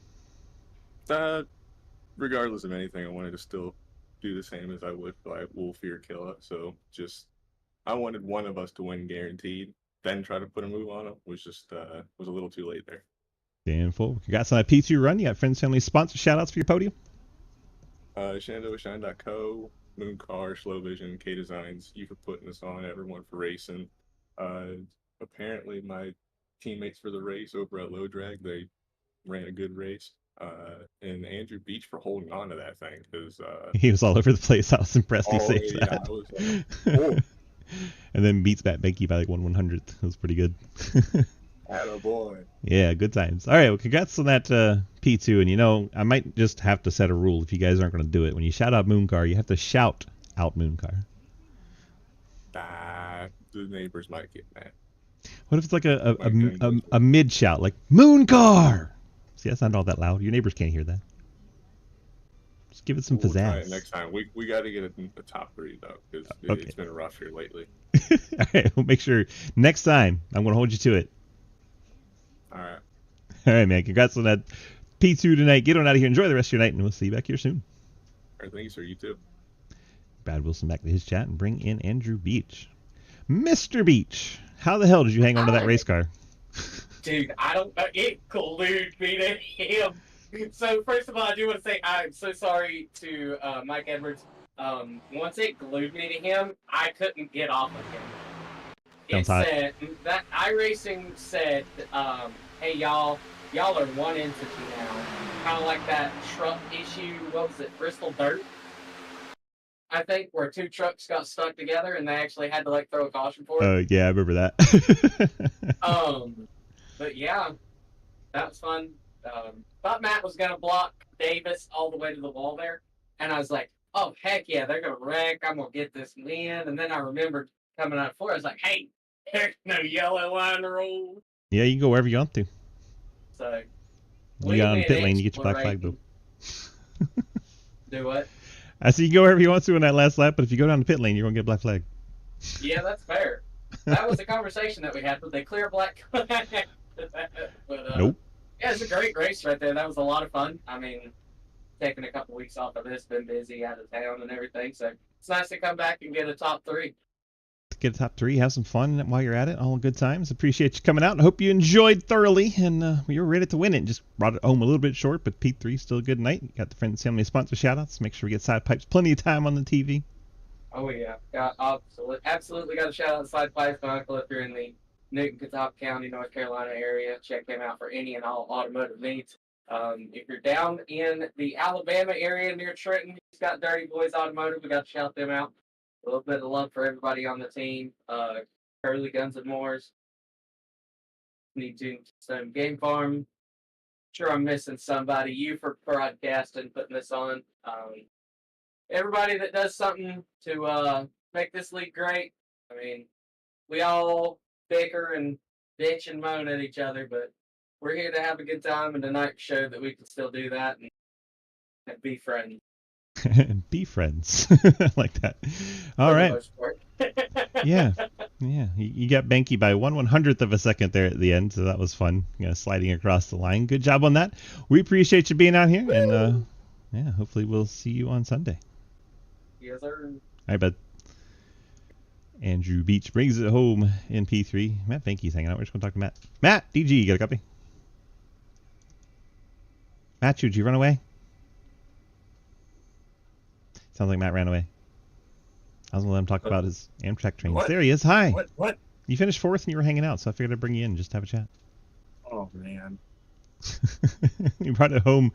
Regardless of anything, I wanted to still do the same as I would by Wolf or Killa. So I wanted one of us to win guaranteed, then try to put a move on him. Was a little too late there.
Damn full. Congrats on that P2 run. You got Friends Family sponsor shout-outs for your podium?
Shine.co, Moon Car, Slow Vision, K Designs. You for putting us on, everyone for racing. Apparently my teammates for the race over at Low Drag, they ran a good race. And Andrew Beach for holding on to that thing, because
he was all over the place. I was impressed he saved
yeah,
that.
I was like, oh.
And then beats Matt Banky by like 1/100th. It was pretty good.
Attaboy.
Yeah, good times. All right, well, congrats on that P2. And, you know, I might just have to set a rule if you guys aren't going to do it. When you shout out Mooncar, you have to shout out Mooncar.
The neighbors might get mad.
What if it's like a mid shout, like Mooncar? See, that's not all that loud. Your neighbors can't hear that. Just give it some
We'll try
pizzazz.
it next time. We got to get a top 3 though, because
Okay.
it's been rough here lately.
All right, we'll make sure next time I'm going to hold you to it.
All right.
All right, man. Congrats on that P2 tonight. Get on out of here. Enjoy the rest of your night, and we'll see you back here soon.
All right, thank you, sir. You too.
Brad Wilson back to his chat and bring in Andrew Beach. Mr. Beach, how the hell did you hang on to that race car?
Dude, I don't know. It glued me to him. So, first of all, I do want to say I'm so sorry to Mike Edwards. Once it glued me to him, I couldn't get off of him. It said, that iRacing said, hey, y'all are one entity now. Kind of like that truck issue, what was it, Bristol Dirt? I think, where 2 trucks got stuck together and they actually had to like throw a caution for it.
Oh, yeah, I remember that.
But yeah, that was fun. Thought Matt was gonna block Davis all the way to the wall there, and I was like, oh heck yeah, they're gonna wreck. I'm gonna get this win. And then I remembered coming out of floor, I was like, hey, there's no yellow line rule.
Yeah, you can go wherever you want to.
So
you got on the pit lane, you get your black flag, though.
Do what?
I said you can go wherever you want to in that last lap, but if you go down the pit lane, you're going to get a black flag.
Yeah, that's fair. That was a conversation that we had. Would they clear a black flag? But,
Nope.
Yeah, it's a great race right there. That was a lot of fun. I mean, taking a couple weeks off of this, been busy out of town and everything, so it's nice to come back and get a top 3.
Get a top 3, have some fun while you're at it. All good times. Appreciate you coming out. I hope you enjoyed thoroughly, and you were ready to win it. Just brought it home a little bit short, but P3 still a good night. Got the friends, family, sponsor shout-outs. Make sure we get Side Pipes plenty of time on the TV.
Oh yeah, absolutely got to shout out Side Pipes, my uncle. If you're in the Newton, Catawba County, North Carolina area, check him out for any and all automotive needs. If you're down in the Alabama area near Trenton, he's got Dirty Boys Automotive. We got to shout them out. A little bit of love for everybody on the team. Curly Guns and Moors. Need to some Game Farm. Sure, I'm missing somebody. You for broadcasting, putting this on. Everybody that does something to make this league great. I mean, we all bicker and bitch and moan at each other, but we're here to have a good time, and tonight showed that we can still do that and be friends.
Be friends. I like that. All right. Yeah. You got Banky by 1/100th of a second there at the end, so that was fun. Sliding across the line. Good job on that. We appreciate you being out here, and yeah, hopefully we'll see you on Sunday.
Yes, sir.
All right, bud. Andrew Beach brings it home in P3. Matt Banky's hanging out. We're just going to talk to Matt. Matt, DG, you got a copy? Matthew, did you run away? Sounds like Matt ran away. I was going to let him talk about his Amtrak trains.
What?
There he is. Hi.
What?
You finished 4th and you were hanging out, so I figured I'd bring you in and just have a chat.
Oh, man.
You brought it home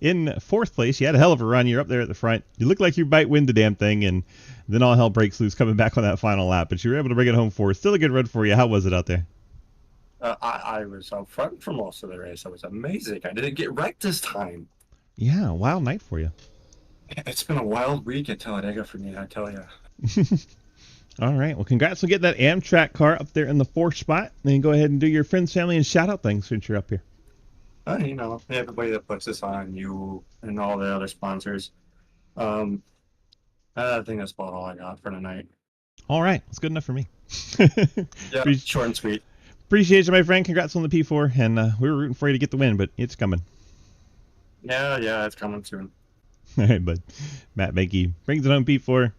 in 4th place. You had a hell of a run. You're up there at the front. You look like you might win the damn thing, and then all hell breaks loose coming back on that final lap. But you were able to bring it home 4th. Still a good run for you. How was it out there?
I was out front for most of the race. It was amazing. I didn't get wrecked this time.
Yeah, wild night for you.
It's been a wild week at Talladega for me, I tell you.
All right. Well, congrats on getting that Amtrak car up there in the 4th spot. Then go ahead and do your friends, family, and shout-out things since you're up here.
You know, everybody that puts this on, you and all the other sponsors. I think that's about all I got for tonight.
All right. That's good enough for me.
Yeah, short and sweet.
Appreciate you, my friend. Congrats on the P4. And we were rooting for you to get the win, but it's coming.
Yeah, it's coming soon.
All right, bud. Matt Banky brings it home, P4.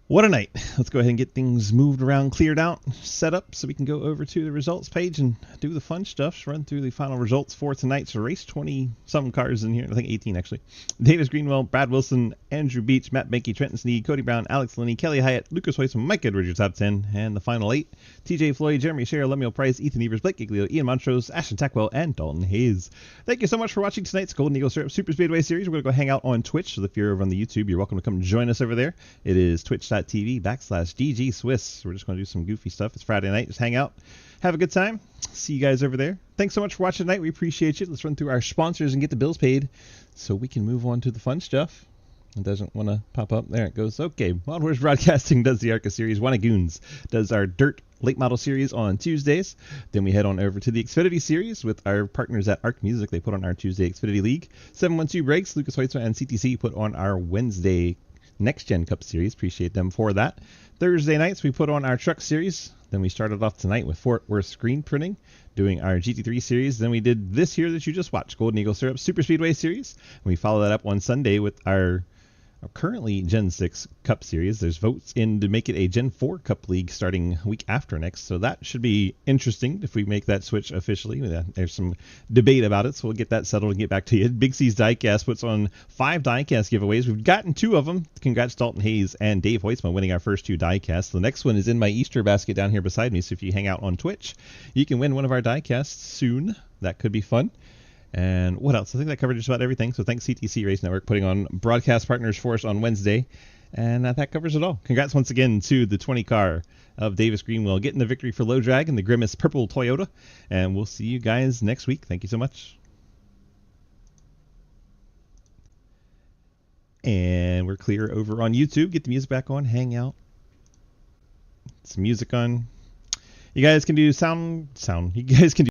What a night. Let's go ahead and get things moved around, cleared out, set up so we can go over to the results page and do the fun stuff. Just run through the final results for tonight's race. 20-some cars in here. I think 18, actually. Davis Greenwell, Brad Wilson, Andrew Beach, Matt Banky, Trenton Sneed, Cody Brown, Alex Linney, Kelly Hyatt, Lucas Hoyce, Mike Edwards, your top 10. And the final 8, TJ Floyd, Jeremy Sherrill, Lemuel Price, Ethan Evers, Blake Giglio, Ian Montrose, Ashton Tackwell, and Dalton Hayes. Thank you so much for watching tonight's Golden Eagle Syrup Superspeedway series. We're going to go hang out on Twitch. So if you're over on the YouTube, you're welcome to come join us over there. It is twitch.tv twitch.tv/DG Swiss. We're just going to do some goofy stuff. It's Friday night. Just hang out. Have a good time. See you guys over there. Thanks so much for watching tonight. We appreciate you. Let's run through our sponsors and get the bills paid so we can move on to the fun stuff. It doesn't want to pop up. There it goes. Okay. Wild Horse Broadcasting does the ARCA series. Wannagoons does our Dirt Late Model series on Tuesdays. Then we head on over to the Xfinity series with our partners at Arc Music. They put on our Tuesday Xfinity League. 712 Breaks, Lucas Hoytsma and CTC put on our Wednesday Next Gen Cup series. Appreciate them for that. Thursday nights we put on our Truck series. Then we started off tonight with Fort Worth Screen Printing, doing our GT3 series. Then we did this here that you just watched, Golden Eagle Syrup Superspeedway series. And we follow that up on Sunday with our currently Gen 6 Cup Series. There's votes in to make it a Gen 4 Cup League starting week after next, so that should be interesting if we make that switch officially. There's some debate about it, so we'll get that settled and get back to you. Big C's Diecast puts on 5 diecast giveaways. We've gotten 2 of them. Congrats Dalton Hayes and Dave Hoytsma winning our first 2 diecasts. The next one is in my Easter basket down here beside me, so if you hang out on Twitch, you can win one of our diecasts soon. That could be fun. And what else? I think that covered just about everything. So thanks CTC Race Network putting on broadcast partners for us on Wednesday. And that covers it all. Congrats once again to the 20 car of Davis Greenwell getting the victory for Low Drag and the Grimace Purple Toyota. And we'll see you guys next week. Thank you so much. And we're clear over on YouTube. Get the music back on. Hang out. Some music on. You guys can do sound. You guys can do